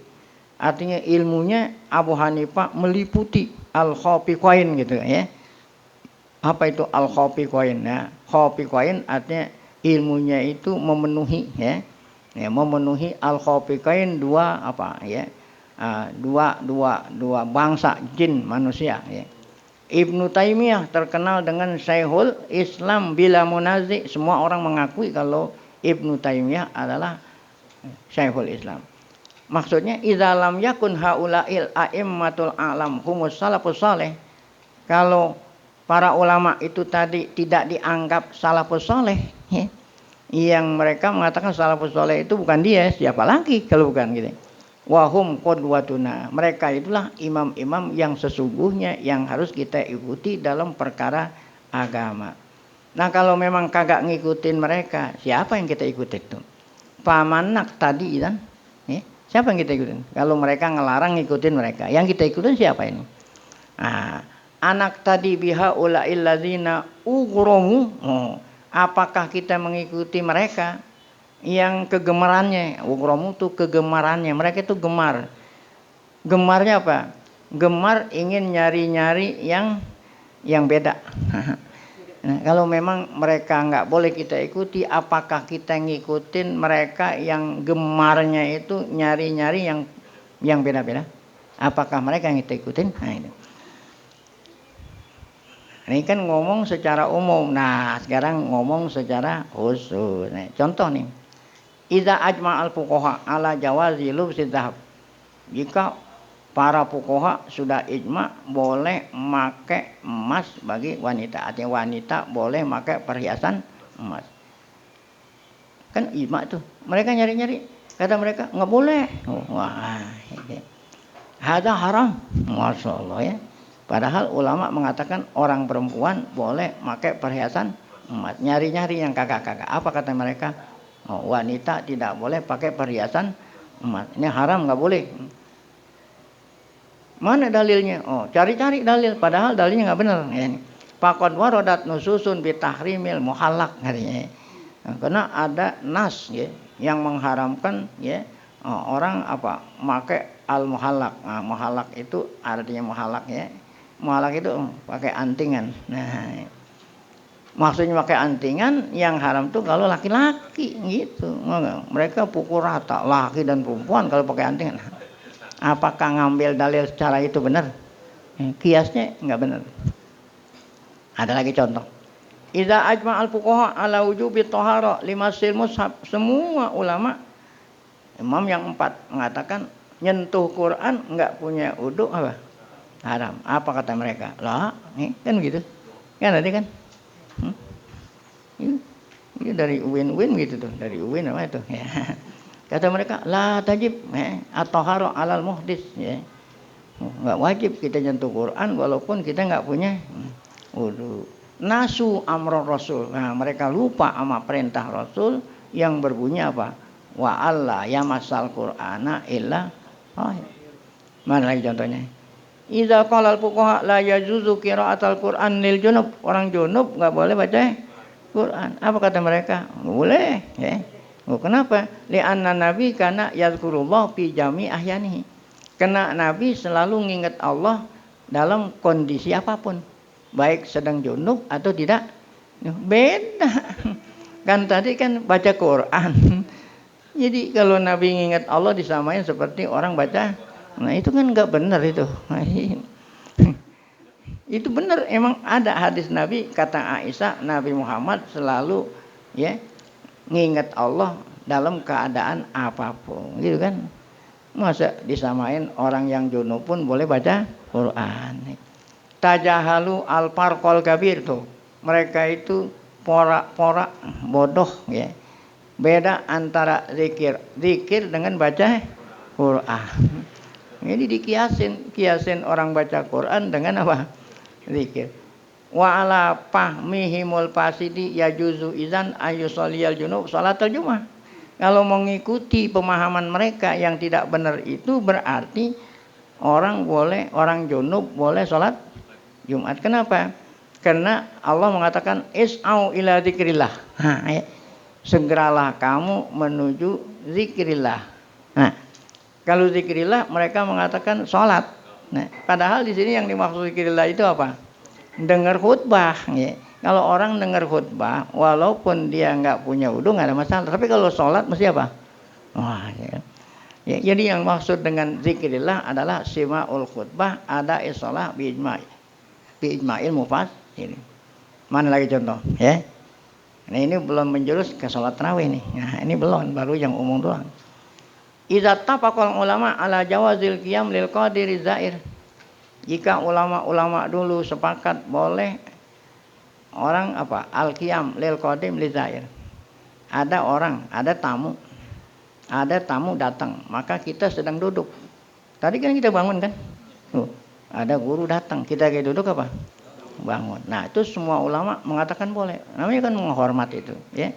Artinya ilmunya Abu Hanifah meliputi al-khafiqain gitu ya. Apa itu al-khafiqain? Nah, khafiqain artinya ilmunya itu memenuhi ya. Ya, memenuhi al-khafiqain dua apa ya? Dua bangsa jin manusia ya. Ibnu Taimiyah terkenal dengan Syekhul Islam bila munazi. Semua orang mengakui kalau Ibnu Taimiyah adalah Syekhul Islam. Maksudnya idza lam yakun haula'il a'immatul a'lam humus salafus saleh. Kalau para ulama itu tadi tidak dianggap salafus saleh ya. Yang mereka mengatakan salafus saleh itu bukan dia, siapa lagi kalau bukan gitu. Wahum qudwatuna. Mereka itulah imam-imam yang sesungguhnya yang harus kita ikuti dalam perkara agama. Nah, kalau memang kagak ngikutin mereka, siapa yang kita ikutin tuh? Pamanak tadi kan? Ya. Siapa yang kita ikutin? Kalau mereka ngelarang ngikutin mereka, yang kita ikutin siapa ini? Nah, anak tadi biha ulail ladzina ughramu. Oh, apakah kita mengikuti mereka yang kegemarannya? Ughramu itu kegemarannya. Mereka itu gemar. Gemarnya apa? Gemar ingin nyari-nyari yang beda. Nah, kalau memang mereka nggak boleh kita ikuti, apakah kita ngikutin mereka yang gemarnya itu nyari-nyari yang beda-beda? Apakah mereka yang kita ikutin? Nah, ini kan ngomong secara umum. Nah, sekarang ngomong secara khusus. Nah, contoh nih, idza ajma'al fuqaha ala jawazi lubsi dzahab. Jika para fuqaha sudah ijma boleh make emas bagi wanita. Artinya wanita boleh make perhiasan emas. Kan ijma tuh. Mereka nyari-nyari Kata mereka nggak boleh. Wah, hada haram. Masya Allah ya. Padahal ulama mengatakan orang perempuan boleh pakai perhiasan emas. Nyari-nyari yang kakak-kakak. Apa kata mereka? Wanita tidak boleh pakai perhiasan emas. Ini haram, nggak boleh. Mana dalilnya? Cari-cari dalil. Padahal dalilnya nggak benar. Ya. Faqad waradat nususun bitahrimil muhallaq. Karena ada nas ya, yang mengharamkan ya orang apa pakai al muhallaq. Nah, muhallaq itu artinya muhallaq ya. Muhallaq itu pakai antingan. Nah, maksudnya pakai antingan yang haram tuh kalau laki-laki gitu. Mereka pukul rata laki dan perempuan kalau pakai antingan. Apakah ngambil dalil secara itu benar? Kiasnya nggak benar. Ada lagi contoh. Idza ajma al-fuqaha ala wujubi thahara limasil mushaf. Semua ulama imam yang 4 mengatakan nyentuh Quran enggak punya wudu apa? Haram. Apa kata mereka? Lah, kan begitu. Kan tadi kan? Ini dari UIN gitu tuh, dari UIN apa itu? Ya. Kata mereka, la tajib at-thahara 'alal muhdits ya. Enggak wajib kita nyentuh Quran walaupun kita enggak punya wudu. Nasu amro Rasul. Nah, mereka lupa sama perintah Rasul yang berbunyi apa? Wa alla yamasal Qur'ana illa mana lagi contohnya? Idza qala al-fuqaha la yajuzu qira'atul Qur'an lil junub. Orang junub enggak boleh baca Quran. Apa kata mereka? Boleh, ya. Kenapa? Li'anna nabi kana yazkurullah fi jami ahyanihi. Karena nabi selalu nginget Allah dalam kondisi apapun. Baik sedang junub atau tidak. Beda. Kan tadi kan baca Quran. Jadi kalau nabi nginget Allah disamain seperti orang baca. Nah itu kan enggak benar itu. Itu benar, emang ada hadis Nabi, kata Aisyah, Nabi Muhammad selalu ya nginget Allah dalam keadaan apapun, gitu kan? Masa disamain orang yang junub pun boleh baca Quran? Tajahalu al-farqol kabir tuh. Mereka itu porak-porak bodoh ya. Beda antara zikir dengan baca Quran. Jadi kiasin orang baca Quran dengan apa? Zikir. Wa ala fahmihimul fasidi yajuzu izan ayyusalliyal junub salatul jumat. Kalau mengikuti pemahaman mereka yang tidak benar itu berarti orang junub boleh salat Jumat. Kenapa? Karena Allah mengatakan is'au ila dzikrillah. Segeralah kamu menuju zikrillah. Nah, kalau zikrillah mereka mengatakan salat. Nah, padahal di sini yang dimaksud zikrillah itu apa? Dengar khutbah. Ya. Kalau orang dengar khutbah, walaupun dia nggak punya wudu nggak ada masalah. Tapi kalau sholat mesti apa? Wah, ya. Ya, jadi yang maksud dengan zikrillah adalah sima'ul khutbah ada isolah biijma'il mufassir. Mana lagi contoh? Ya. Nah ini belum menjurus ke sholat tarawih nih. Nah ini belum, baru yang umum doang. Idza tafaqal ulama ala jawazil qiyam lil qadiri zair. Jika ulama-ulama dulu sepakat boleh orang apa? Al-qiyam lil qadim li zair. Ada tamu datang, maka kita sedang duduk. Tadi kan kita bangun kan? Ada guru datang, kita kayak duduk apa? Bangun. Nah, itu semua ulama mengatakan boleh. Namanya kan menghormat itu, ya.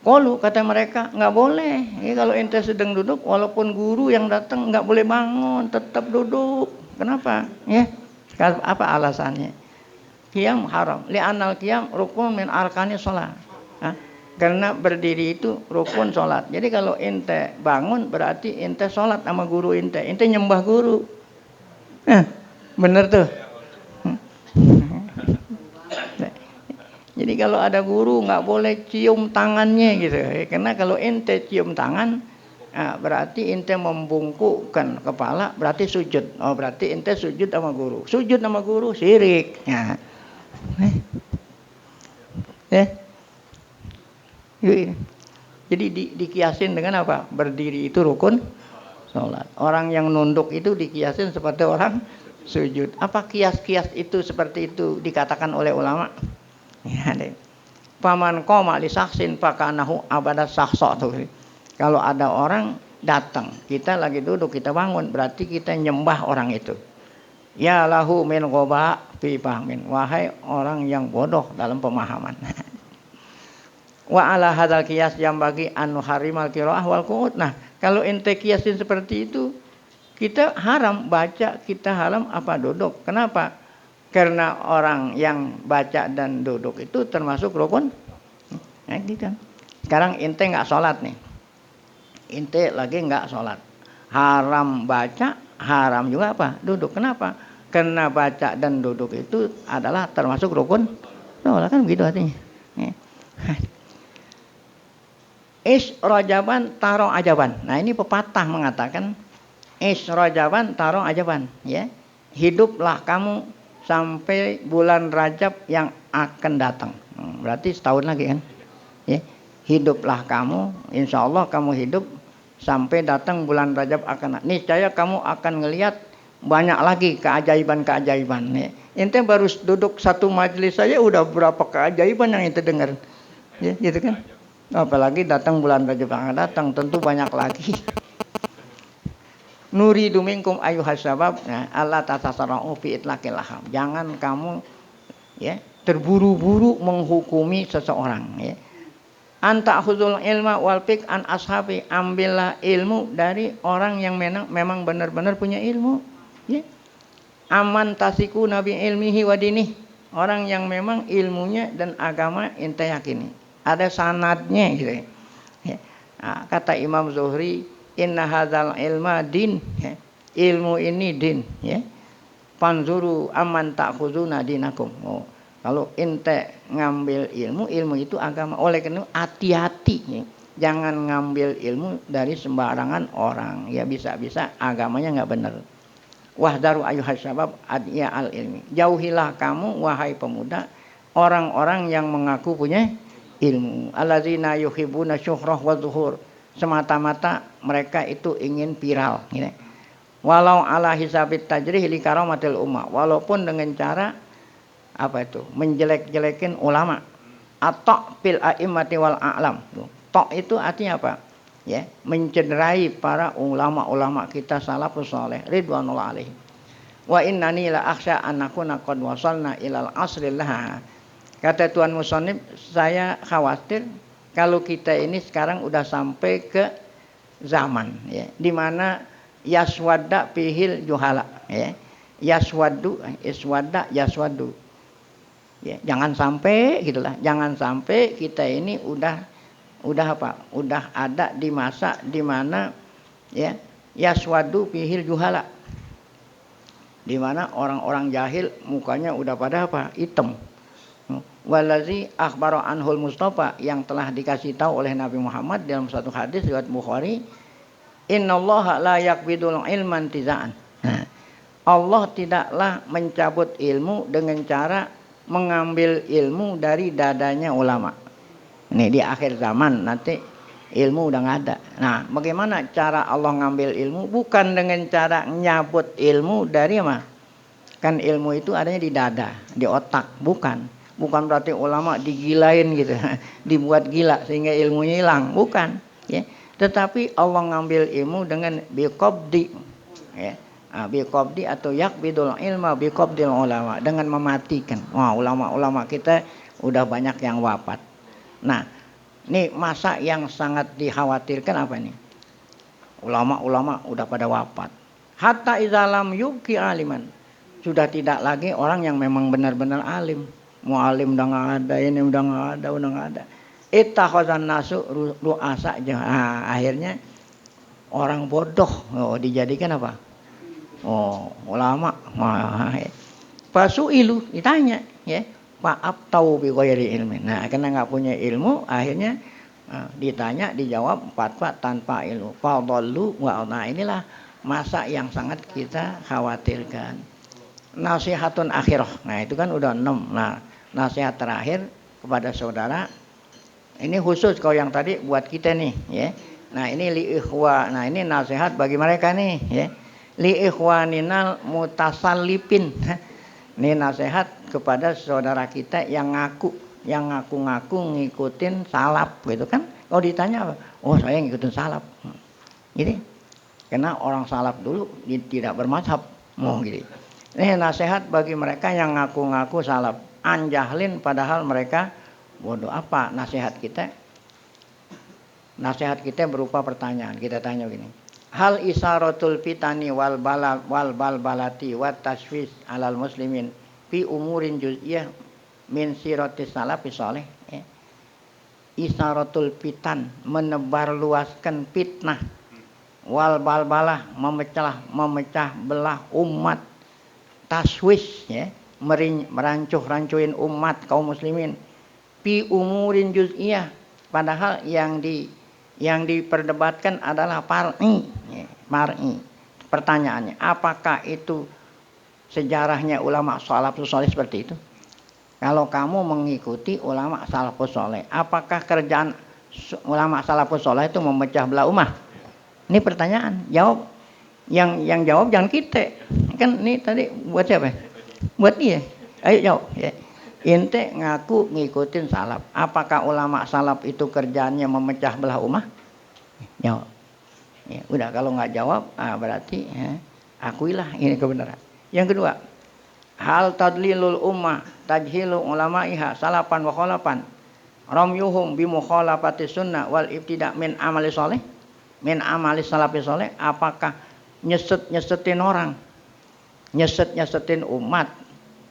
Qalu kata mereka nggak boleh. Ya, kalau ente sedang duduk, walaupun guru yang datang nggak boleh bangun, tetap duduk. Kenapa? Ya, apa alasannya? Qiyam haram. Li'anal qiyam rukun min arkani shalah. Karena berdiri itu rukun sholat. Jadi kalau ente bangun berarti ente sholat sama guru ente. Ente nyembah guru. Bener tuh. Jadi kalau ada guru nggak boleh cium tangannya gitu. Karena kalau ente cium tangan, berarti ente membungkukkan kepala, berarti sujud. Oh berarti ente sujud sama guru. Sujud sama guru syirik. Jadi dikiasin dengan apa? Berdiri itu rukun sholat. Orang yang nunduk itu dikiasin seperti orang sujud. Apa kias-kias itu seperti itu dikatakan oleh ulama? Ya, paman qoma li saksin fakanahu abadat saksa tuh. Kalau ada orang datang, kita lagi duduk, kita bangun, berarti kita nyembah orang itu. Ya lahu min ghoba fi fahmin. Wahai orang yang bodoh dalam pemahaman. Wa ala hadzal qiyas yang bagi anu harimal qiraah wal qu'ud. Nah, kalau ente kiasin seperti itu, kita haram baca, kita haram apa duduk. Kenapa? Karena orang yang baca dan duduk itu termasuk rukun. Nah, gitu. Sekarang ente nggak sholat nih. Ente lagi nggak sholat. Haram baca, haram juga apa? Duduk. Kenapa? Karena baca dan duduk itu adalah termasuk rukun. Sholat kan begitu artinya. Isrojaban taro ajaban. Nah ini pepatah mengatakan isrojaban taro ajaban. Ya, hiduplah kamu sampai bulan Rajab yang akan datang. Berarti setahun lagi kan? Ya, hiduplah kamu, insya Allah kamu hidup sampai datang bulan Rajab akan. Niscaya kamu akan ngelihat banyak lagi keajaiban-keajaiban. Ya. Ente baru duduk satu majelis saja udah berapa keajaiban yang ente dengar. Ya, gitu kan? Apalagi datang bulan Rajab akan datang, tentu banyak lagi. Nuridu minkum ayyuhas sabab, nah, Allah tatasarra'u fi itlaqil ahkam. Jangan kamu ya terburu-buru menghukumi seseorang ya. Anta khuzul ilma wal fiqh an ashabi, ambillah ilmu dari orang yang memang benar-benar punya ilmu ya. Aman tasiku nabi ilmihi wa dinih, orang yang memang ilmunya dan agama ente yakini. Ada sanadnya gitu ya. Nah, kata Imam Zuhri, inna hadzal ilma din ya. Ilmu ini din ya. Panzuru aman ta'khuzuna dinakum. Oh, kalau ente ngambil ilmu, ilmu itu agama. Oleh karena itu hati-hati ya. Jangan ngambil ilmu dari sembarangan orang. Ya bisa-bisa agamanya enggak benar. Wahdaru ayyuhas sabab adiya al ilmi. Jauhilah kamu wahai pemuda orang-orang yang mengaku punya ilmu. Allazina yuhibbuna syuhrah wa zuhur. Semata-mata mereka itu ingin viral gitu. Walau ala hisabit tajrih li karamatil ummah, walaupun dengan cara apa itu? Menjelek-jelekin ulama. Atau fil a'immati wal a'lam. Tok itu artinya apa? Ya, mencederai para ulama-ulama kita salafus saleh ridwanullah alaihi. Wa innani la akhsha an nakuna qad wasalna ilal asrillah. Kata Tuan Musonib, saya khawatir kalau kita ini sekarang udah sampai ke zaman ya, di mana yaswadda pihil juhala ya. Yaswaddu iswadda yaswaddu. Ya, jangan sampai gitulah. Jangan sampai kita ini udah apa? Udah ada di masa di mana ya yaswaddu pihil juhala. Di mana orang-orang jahil mukanya udah pada apa? Hitam. Walazi akhbara anhul Mustafa, yang telah dikasih tahu oleh Nabi Muhammad dalam satu hadis riwayat Bukhari, innallaha la yaqbidul ilman tizaan. Allah tidaklah mencabut ilmu dengan cara mengambil ilmu dari dadanya ulama. Ini di akhir zaman nanti ilmu udah nggak ada. Nah, bagaimana cara Allah ngambil ilmu? Bukan dengan cara nyabut ilmu dari apa? Kan ilmu itu adanya di dada, di otak, bukan. Bukan berarti ulama digilain gitu, dibuat gila sehingga ilmunya hilang, bukan. Ya. Tetapi Allah ngambil ilmu dengan biqabdi, ya. Biqabdi atau yakbidul ilma biqabdil ulama, dengan mematikan. Wah, ulama-ulama kita udah banyak yang wafat. Nah, ini masa yang sangat dikhawatirkan apa nih? Ulama-ulama udah pada wafat. Hatta izalam yuki aliman, sudah tidak lagi orang yang memang benar-benar alim. Mu'alim udah nggak ada, ini udah nggak ada. Ittakhazan nasu ru'asa. Akhirnya orang bodoh dijadikan apa? Ulama. Fasu'ilu, ditanya ya. Fa'ab tahu bi ghairi ilmin. Nah, karena nggak punya ilmu, akhirnya ditanya, dijawab fatwa tanpa ilmu. Fadallu wa. Nah, inilah masa yang sangat kita khawatirkan. Nasihatun akhirah. Nah, itu kan udah 6. Nah, nasihat terakhir kepada saudara. Ini khusus kalau yang tadi buat kita nih, ya. Nah, ini li ikhwa. Nah, ini nasihat bagi mereka nih, ya. Li ikhwaninal mutasallipin. Ini nasihat kepada saudara kita yang ngaku-ngaku ngikutin salaf gitu kan. Kalau ditanya apa? Oh saya ngikutin salaf. Gitu. Karena orang salaf dulu tidak bermazhab. Gitu. Ini nasihat bagi mereka yang ngaku-ngaku salaf. Anjahlin padahal mereka bodoh. Apa nasihat kita? Nasihat kita berupa pertanyaan. Kita tanya begini. Hal isaratul fitani wal balbalati wat taswis alal muslimin fi umurin juz'iyah min siratis salafi saleh. Isaratul fitan, menebar luaskan fitnah, wal balbalah, memecah belah umat, taswis, ya, merancuh-rancuin umat kaum muslimin, fi umurin juz'iyah, padahal yang diperdebatkan adalah far'i, ya, far'i. Pertanyaannya, apakah itu sejarahnya ulama salafus saleh seperti itu? Kalau kamu mengikuti ulama salafus saleh, apakah kerjaan ulama salafus saleh itu memecah belah umat? Ini pertanyaan. Jawab. Yang jawab jangan kita. Kan ini tadi buat siapa? Buat dia. Ayo jawab. Ya. Ente ngaku ngikutin salaf. Apakah ulama salaf itu kerjaannya memecah belah umat? Jawab. Ya, udah kalau nggak jawab, berarti ya, akuilah ini kebenaran. Yang kedua, hal tadlilul ummah tajhilu ulama'iha salafan wa khalapan ramyuhum bi mukhalafati sunnah wal ibtida min amali saleh min amali salafi saleh. Apakah nyesetin orang, nyesetin umat,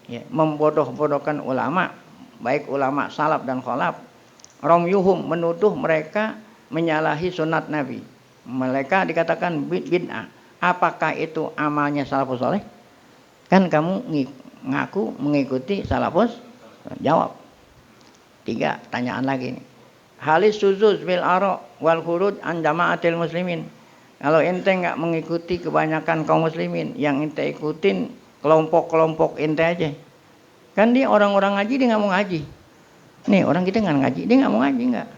ya, membodoh-bodohkan ulama, baik ulama salaf dan khalaf. Ramyuhum, menuduh mereka menyalahi sunat Nabi, mereka dikatakan bid'ah. Apakah itu amalnya salafus saleh? Kan kamu ngaku mengikuti salafus. Jawab. 3 tanyaan lagi nih. Halis suzuz bil ara wal khuruj an jamaatil muslimin. Kalau ente enggak mengikuti kebanyakan kaum muslimin, yang ente ikutin kelompok-kelompok ente aja. Kan dia orang-orang ngaji, dia enggak mau ngaji. Nih orang kita enggak ngaji, dia enggak mau ngaji enggak.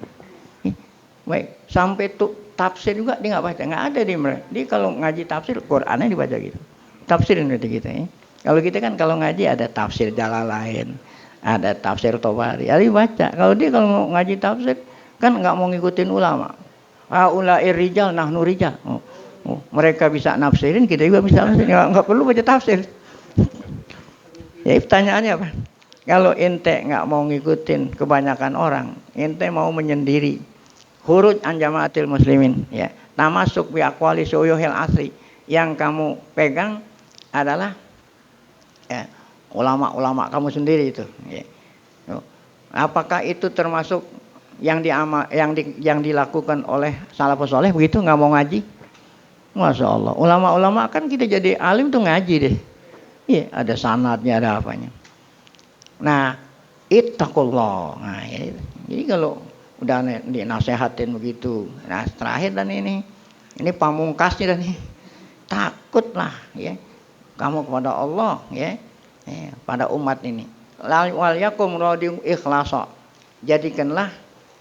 Baik, sampai tuh tafsir juga dia enggak baca, enggak ada di mereka. Dia kalau ngaji tafsir Qur'annya dibaca gitu. Tafsirin gitu kita ya. Kalau kita kan kalau ngaji ada tafsir Jalalain, ada tafsir Tobari, ada dibaca. Kalau dia kalau mau ngaji tafsir kan nggak mau ngikutin ulama. Ulair rijal nahnu rijal. Mereka bisa nafsirin, kita juga bisa nafsirin. Nggak perlu baca tafsir. Jadi pertanyaannya apa? Kalau ente nggak mau ngikutin kebanyakan orang, ente mau menyendiri. Khuruj an jamaatil muslimin, ya. Tamasuk bi aqwali syuyuhil asri. Yang kamu pegang adalah ya, ulama-ulama kamu sendiri itu. Ya. Apakah itu termasuk yang dilakukan oleh salafus saleh begitu, nggak mau ngaji? Masya Allah. Ulama-ulama kan kita jadi alim tuh ngaji deh. Iya, ada sanadnya, ada apanya. Nah, ittaqullah. Nah, ya. Jadi kalau udah dinasehatin begitu, nah terakhir dan ini pamungkasnya dan ini, takutlah ya kamu kepada Allah, ya, pada umat ini. Wal yakum radiu ikhlasa. Jadikanlah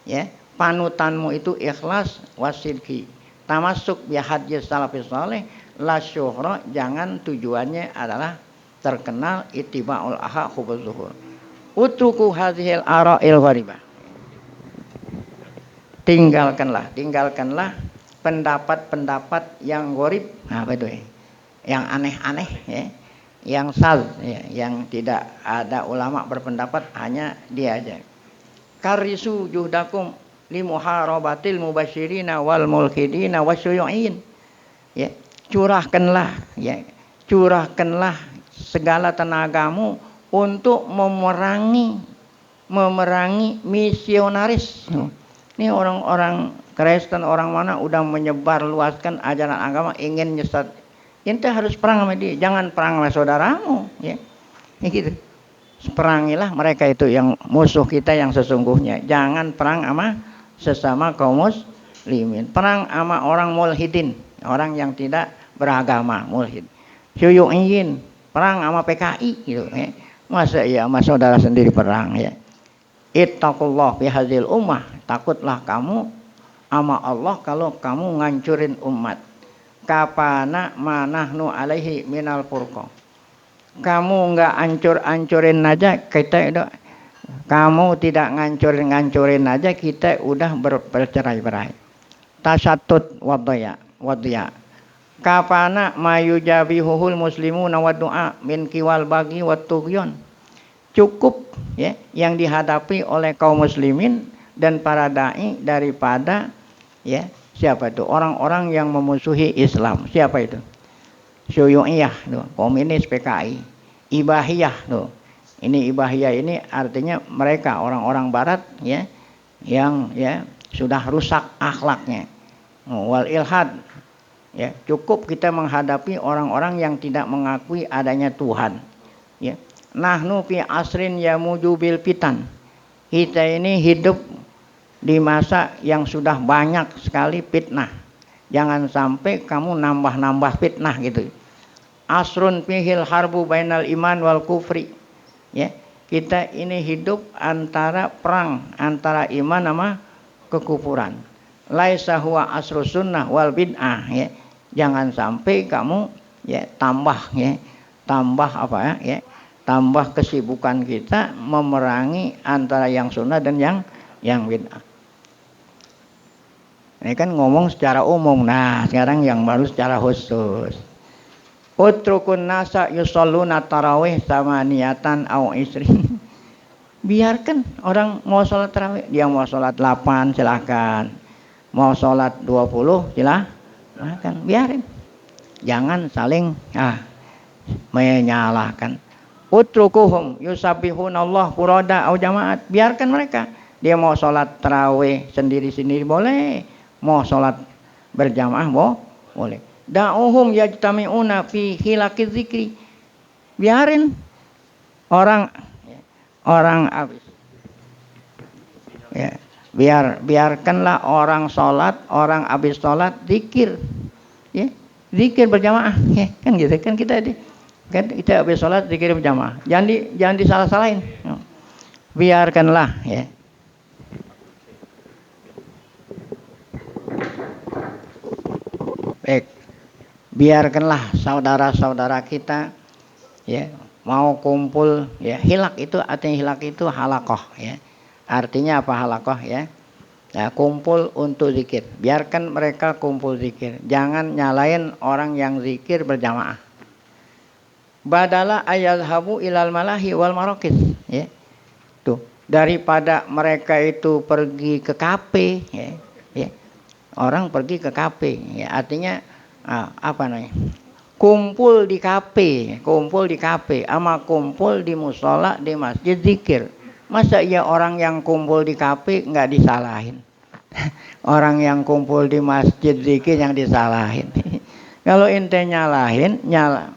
ya panutanmu itu ikhlas wasidqi. Tamasuk bi hadis salafus saleh la syuhra, jangan tujuannya adalah terkenal, ittiba'ul aha hubuz zuhur. Utruku hadhil ara'il gharibah. Tinggalkanlah pendapat-pendapat yang gharib. Apa itu ya? Yang aneh-aneh ya, yang sal ya, yang tidak ada ulama berpendapat, hanya dia aja. Karisu juhdakum limuharabatil mubasyirina wal mulhidina wasyuyu'in. Ya, curahkanlah segala tenagamu untuk memerangi misionaris. Ini orang-orang Kristen, orang mana udah menyebar luaskan ajaran agama, ingin nyesat. Ente harus perang sama dia, jangan perang sama saudaramu, ya. Ini gitu. Perangilah mereka itu yang musuh kita yang sesungguhnya. Jangan perang sama sesama kaum muslimin. Perang sama orang mulhidin, orang yang tidak beragama, mulhid. Syuyu'in, perang sama PKI gitu, ya. Masa ya sama saudara sendiri perang, ya. Ittaqullah fi hadzal ummah, takutlah kamu sama Allah kalau kamu ngancurin umat. Kapana manahnu alaihi minal furqa. Kamu enggak hancur-hancurin aja kita itu, kamu tidak ngancurin aja kita udah bercerai-berai. tasyatut wadya. Kapana mayujabihuhul muslimuna wa du'a min kiwal bagi wa tughyan. Cukup ya yang dihadapi oleh kaum muslimin dan para dai daripada ya siapa itu orang-orang yang memusuhi Islam. Siapa itu? Syuyu'iyah tuh, komunis PKI. Ibahiyah tuh. Ini ibahiyah ini artinya mereka orang-orang barat ya yang ya sudah rusak akhlaknya. Wal ilhad ya, cukup kita menghadapi orang-orang yang tidak mengakui adanya Tuhan. Ya. Nahnu fi asrin yamuju bil fitan. Kita ini hidup di masa yang sudah banyak sekali fitnah. Jangan sampai kamu nambah-nambah fitnah gitu. Asrun fihil harbu bainal iman wal kufri. Ya, kita ini hidup antara perang antara iman sama kekufuran. Laisa huwa asrus sunnah wal bid'ah ya. Jangan sampai kamu ya tambah apa ya, tambah kesibukan kita memerangi antara yang sunnah dan yang bid'ah. Ini kan ngomong secara umum. Nah, sekarang yang baru secara khusus. Utrukun nasa yusalluna tarawih sama niatan au isri. Biarkan orang mau sholat tarawih, dia mau sholat 8 silakan. Mau sholat 20 silakan, biarin. Jangan saling menyalahkan. Utrukuhum yusabbihunallah furada au jamaat. Biarkan mereka. Dia mau sholat tarawih sendiri-sendiri boleh. Mau sholat berjamaah boleh. Da'uhum yajtami'una fi hilakiz zikri. Biarin orang habis. Ya, biarkanlah orang sholat, orang habis sholat zikir. Ya, zikir berjamaah. Ya, kan gitu kan kita habis sholat zikir berjamaah. Jangan disalah-salahin. Biarkanlah ya. Baik. Biarkanlah saudara-saudara kita ya mau kumpul ya. Hilak itu artinya halakoh ya. Artinya apa halakoh ya? Ya, kumpul untuk zikir. Biarkan mereka kumpul zikir. Jangan nyalain orang yang zikir berjamaah. Badala ayalhabu ilal malahi wal marokis ya. Tuh, daripada mereka itu pergi ke kafe ya. Orang pergi ke kafe ya, artinya apa namanya? Kumpul di kafe sama kumpul di musola, di masjid zikir. Masa ya orang yang kumpul di kafe nggak disalahin? Orang yang kumpul di masjid zikir yang disalahin. Kalau ente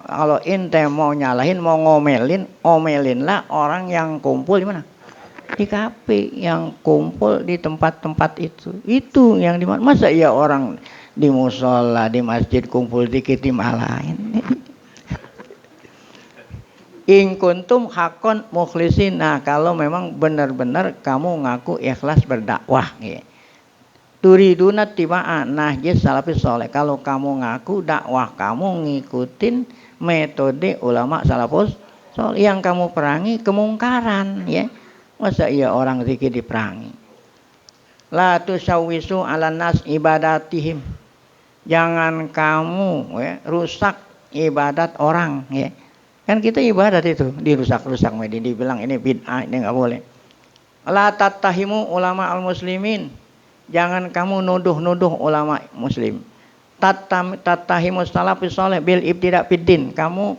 kalau ente mau nyalahin, mau omelinlah orang yang kumpul di mana? Di kafe, yang kumpul di tempat-tempat itu yang di mana? Masa ya orang di musola, di masjid kumpul dikit dimalahin? In kuntum hakon mukhlisin. Nah, kalau memang benar-benar kamu ngaku ikhlas berdakwah ya. Turiduna tiba'an nahjis salafis soleh. Kalau kamu ngaku dakwah kamu ngikutin metode ulama salafus soleh, yang kamu perangi kemungkaran ya. Masa iya orang zikir diperangi? La tusawwisu 'alan nas ibadatihim. Jangan kamu ya, rusak ibadat orang ya. Kan kita ibadat itu dirusak-rusak, dibilang ini bid'ah, ini enggak boleh. La tattahimu ulama al-muslimin. Jangan kamu nuduh-nuduh ulama muslim. Tattahimu salafus saleh bil ibtida' fiddin. Kamu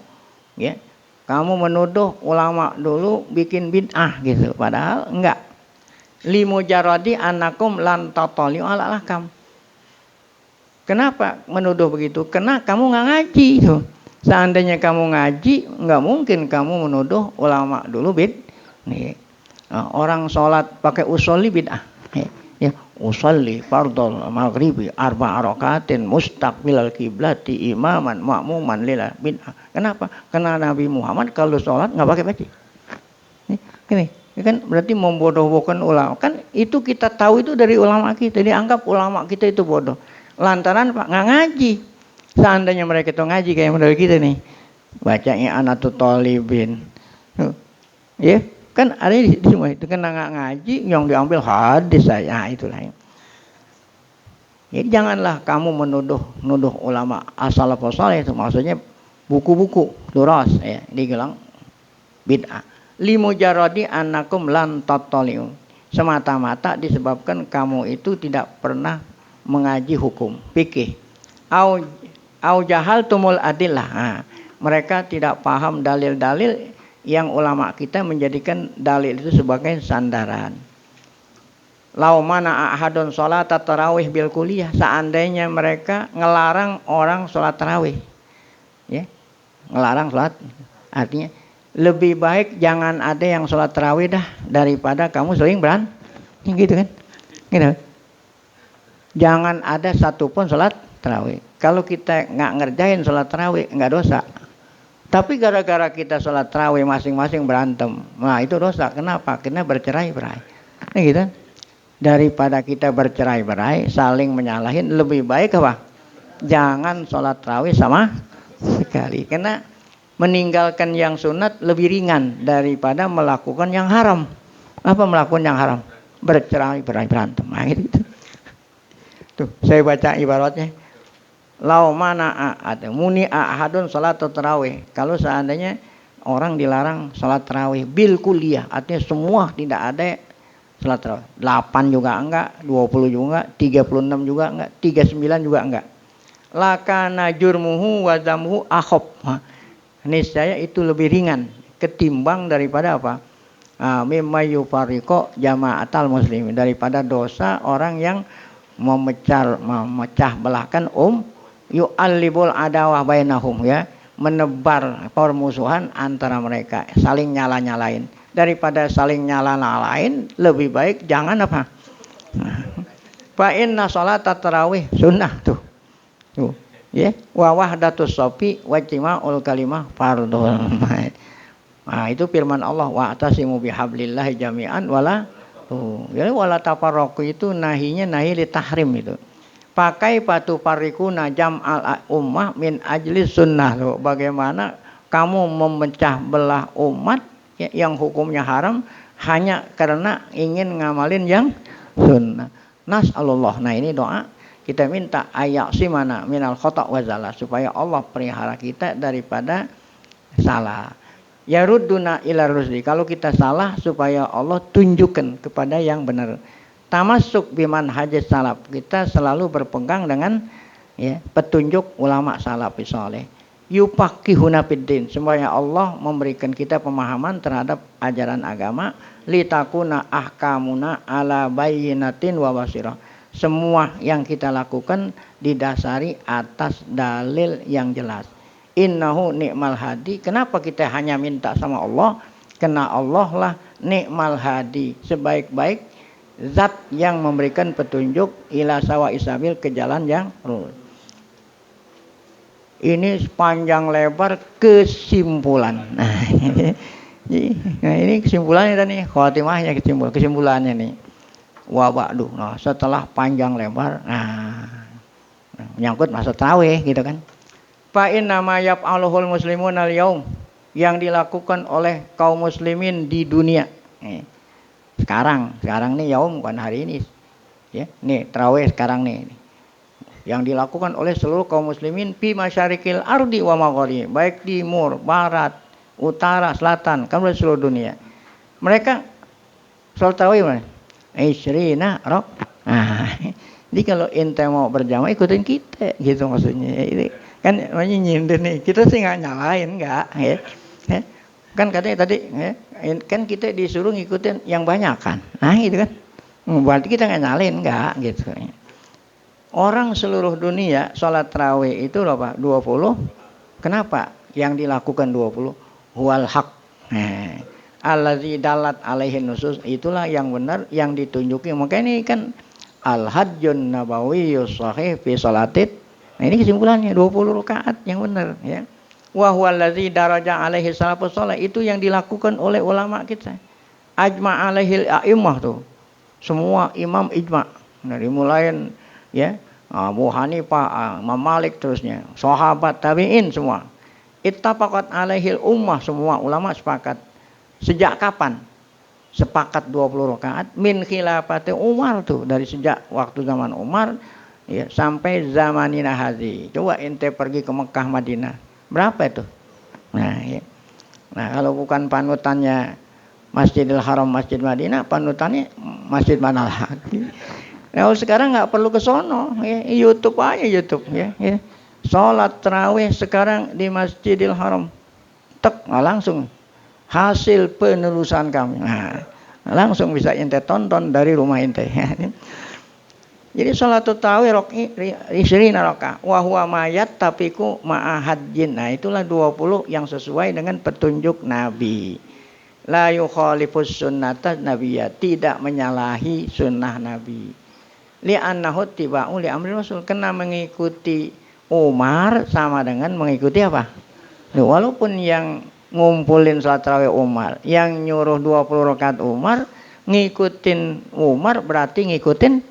ya, kamu menuduh ulama dulu bikin bid'ah gitu, padahal enggak. Limujarradi annakum lan tatali'u ala ahkam. Kenapa menuduh begitu? Karena kamu enggak ngaji itu. Seandainya kamu ngaji, enggak mungkin kamu menuduh ulama dulu nih. Orang sholat pakai usolli bid'ah. Ya, usolli fardhol maghribi 4 rakaatin mustaqbilal kiblati imaman ma'muman lillah bid'ah. Kenapa? Karena Nabi Muhammad kalau sholat enggak pakai baju. Ini kan berarti membodoh-bodohkan ulama. Kan itu kita tahu itu dari ulama kita. Dianggap ulama kita itu bodoh. Lantaran Pak enggak ngaji. Seandainya mereka itu ngaji kayak model kita nih. Bacanya Anatut Thalibin. Ya, kan ada di semua itu kan enggak ngaji, yang diambil hadis saya, itulah. Jadi janganlah kamu nuduh ulama as-salafus saleh, itu maksudnya buku-buku turas ya, dibilang bid'ah. Limujarradi annakum lan tattali'u. Semata-mata disebabkan kamu itu tidak pernah mengaji hukum fikih. Au jahal tumul adillah. Nah, mereka tidak paham dalil-dalil yang ulama kita menjadikan dalil itu sebagai sandaran. Lau mana ahadun sholat tarawih bil kuliah, seandainya mereka ngelarang orang sholat tarawih, ya, ngelarang sholat, artinya lebih baik jangan ada yang sholat tarawih dah daripada kamu sering berantem, gitu kan, gitu. Jangan ada satupun sholat tarawih. Kalau kita nggak ngerjain sholat tarawih nggak dosa, tapi gara-gara kita sholat tarawih masing-masing berantem, nah itu dosa. Kenapa? Karena bercerai-berai, nah, gitu. Daripada kita bercerai-berai saling menyalahin, lebih baik apa? Jangan sholat tarawih sama sekali, karena meninggalkan yang sunat lebih ringan daripada melakukan yang haram. Apa melakukan yang haram? Bercerai-berai, berantem. Nah, gitu. Tuh, saya baca ibaratnya. Lau mana ada muni ahadun sholat tarawih. Kalau seandainya orang dilarang sholat tarawih bil kuliah, artinya semua tidak ada sholat tarawih. 8 juga enggak, 20 juga enggak, 36 juga enggak, 39 juga enggak. Lakana jurmuhu wa zamhu akhab. Niscaya itu lebih ringan ketimbang daripada apa? Mimma yufariqo jama'atal muslimin, daripada dosa orang yang memecah belahkan yu'allibul adawah bainahum, ya, menebar permusuhan antara mereka, saling nyala-nyalain. Daripada saling nyala-nyalain, lebih baik jangan apa? Fa inna shalat tarawih sunnah tuh. Tuh, ya, wa wahdatus shafi wa jima'ul kalimah fardhu. Nah, itu firman Allah, wa atasimu bihablillahi jami'an wala ya, wala tafarraqu itu nahinya nahi li tahrim itu. Pakai patu pariku najam al ummah min ajli sunnah. Loh, bagaimana kamu memecah belah umat ya, yang hukumnya haram hanya karena ingin ngamalin yang sunnah. Nas'alullah. Nah, ini doa kita minta ayak simana minal khata' wa zalal, supaya Allah pelihara kita daripada salah. Ya rudduna ila rusdi, kalau kita salah supaya Allah tunjukkan kepada yang benar. Tamasuk biman hajat salaf, kita selalu berpegang dengan ya, petunjuk ulama salafus saleh. Yufaqihuna fiddin, supaya Allah memberikan kita pemahaman terhadap ajaran agama. Litakuna ahkamuna ala bayyinatin wa basirah, semua yang kita lakukan didasari atas dalil yang jelas. Innahu ni'mal hadi. Kenapa kita hanya minta sama Allah? Karena Allah lah ni'mal hadi, sebaik-baik zat yang memberikan petunjuk ila sawa isabil, ke jalan yang lurus. Ini panjang lebar kesimpulan. Nah, ini kesimpulannya nih, khotimahnya kesimpulannya nih. Wa ba'du. Nah, setelah panjang lebar, menyangkut masa tarawih gitu kan. Fa inna ma yaf'aluhul muslimun al-yaum, yang dilakukan oleh kaum muslimin di dunia. Sekarang nih yaum, bukan hari ini. Ya, nih tarawih sekarang nih. Yang dilakukan oleh seluruh kaum muslimin fi masyarikil ardi wa magharibi, baik timur, barat, utara, selatan, kan seluruh dunia. Mereka sholat tarawih mana? Isrina rok. Jadi kalau ente mau berjamaah ikutin kita, gitu maksudnya. Ini kan namanya nyindir nih. Kita sih nggak nyalain, nggak, ya. Kan katanya tadi, ya, kan kita disuruh ngikutin yang banyak kan. Nah gitu kan. Berarti kita nggak nyalain, nggak, gitu. Orang seluruh dunia sholat tarawih itu berapa? 20. Kenapa? Yang dilakukan 20. Huwal haq. Allazi dalat alaihin nusus, itulah yang benar, yang ditunjuki. Makanya ini kan al-hajjun nabawiyyus shahih fi sholatit. Nah, ini kesimpulannya 20 rakaat yang benar, ya. Wa huwallazi daraja alaihi salafus saleh, itu yang dilakukan oleh ulama kita. Ajma alaihil a'immah tuh. Semua imam ijma. Dari mulai ya Abu Hanifah, Imam Malik, terusnya sahabat, tabi'in semua. Ittafaqat alaihil ummah, semua ulama sepakat. Sejak kapan? Sepakat 20 rakaat min khilafati Umar tuh, dari sejak waktu zaman Umar Ya, sampai zamanina hadzi. Coba ente pergi ke Mekah Madinah. Berapa itu? Nah, ya. Nah, kalau bukan panutannya Masjidil Haram, Masjid Madinah, panutannya masjid mana lagi? Nah, sekarang nggak perlu ke sono, ya. YouTube aja YouTube, ya. Sholat tarawih sekarang di Masjidil Haram, langsung hasil penelusuran kami. Nah, langsung bisa ente tonton dari rumah ente. Jadi sholat tarawih isrina rakaat wa huwa mayat tapiku ma'ahadjin. Nah, itulah 20 yang sesuai dengan petunjuk Nabi. La yukhalifus sunnata nabiyya, tidak menyalahi sunnah Nabi. Li'annahu tiba'u li amri Rasul, kena mengikuti Umar sama dengan mengikuti apa? Walaupun yang ngumpulin sholat tarawih Umar, yang nyuruh 20 rakaat Umar, ngikutin Umar berarti ngikutin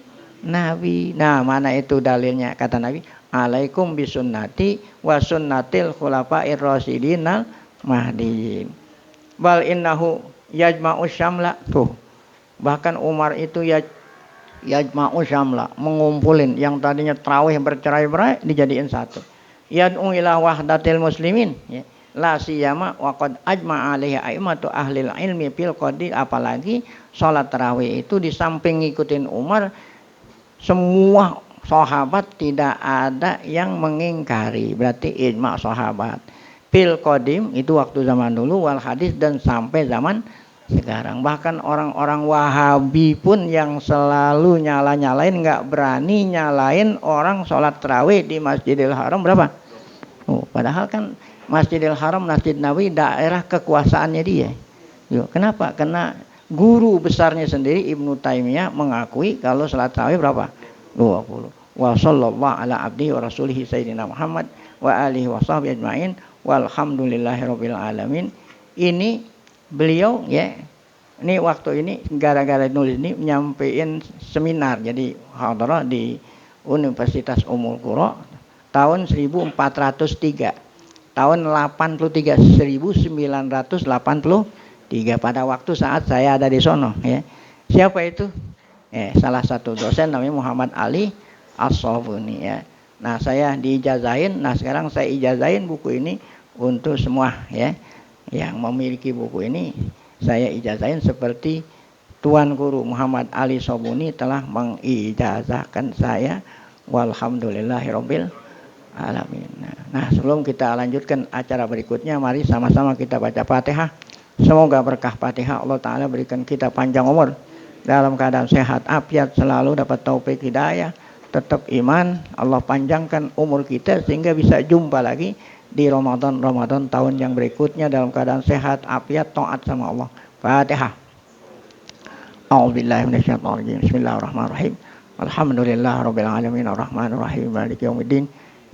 Nabi. Nah, mana itu dalilnya? Kata Nabi, alaikum bisunnati wa sunnatil khulafa'ir rasyidinal mahdiyin. Bal innahu yajma'u syamla. Tuh. Bahkan Umar itu yajma'u syamla, mengumpulin yang tadinya tarawih bercerai-berai dijadiin satu. Yad'u ila wahdatil muslimin, ya. La siyama wa qad ajma'a alaihi a'immatu ahlil ilmi fil qadi, apalagi salat tarawih itu di samping ngikutin Umar, semua sahabat tidak ada yang mengingkari, berarti ijma sahabat. Fil qadim itu waktu zaman dulu, wal hadis dan sampai zaman sekarang. Bahkan orang-orang Wahabi pun yang selalu nyalain nggak berani nyalain orang sholat tarawih di Masjidil Haram berapa? Padahal kan Masjidil Haram, Masjid Nabawi daerah kekuasaannya dia. Kenapa? Karena guru besarnya sendiri Ibnu Taimiyah mengakui kalau salat tarawih berapa? 20. Wa sallallahu ala abdihi wa rasulihi sayyidina Muhammad wa alihi wa sahbihi ajma'in walhamdulillahirabbil alamin. Ini beliau, ya. Ini waktu ini gara-gara nulis ini nyampein seminar jadi hadarah di Universitas Ummul Qura tahun 1403. Tahun 1983 pada waktu saat saya ada di sono, ya. Siapa itu? Salah satu dosen namanya Muhammad Ali As-Sabuni, ya. Nah, saya diijazahin. Nah, sekarang saya ijazahin buku ini untuk semua, ya. Yang memiliki buku ini saya ijazahin seperti Tuan Guru Muhammad Ali Sabuni telah mengijazahkan saya. Walhamdulillahirabbil alamin. Nah, sebelum kita lanjutkan acara berikutnya, mari sama-sama kita baca Fatihah. Semoga berkah Fatihah Allah Ta'ala berikan kita panjang umur, dalam keadaan sehat, afiat selalu, dapat taufik hidayah, tetap iman. Allah panjangkan umur kita sehingga bisa jumpa lagi di Ramadan tahun yang berikutnya dalam keadaan sehat, afiat, taat sama Allah. Fatihah. A'udzubillahi minasyaitonir rajim. Bismillahirrahmanirrahim. Alhamdulillahirabbil alamin arrahmanir rahim maliki yaumiddin.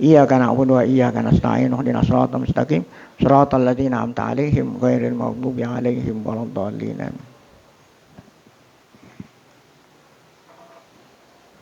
Iyyaka na'budu wa iyyaka nasta'in ihdinas siratal mustaqim siratal ladzina an'amta 'alaihim ghairil maghdubi 'alaihim waladdallin.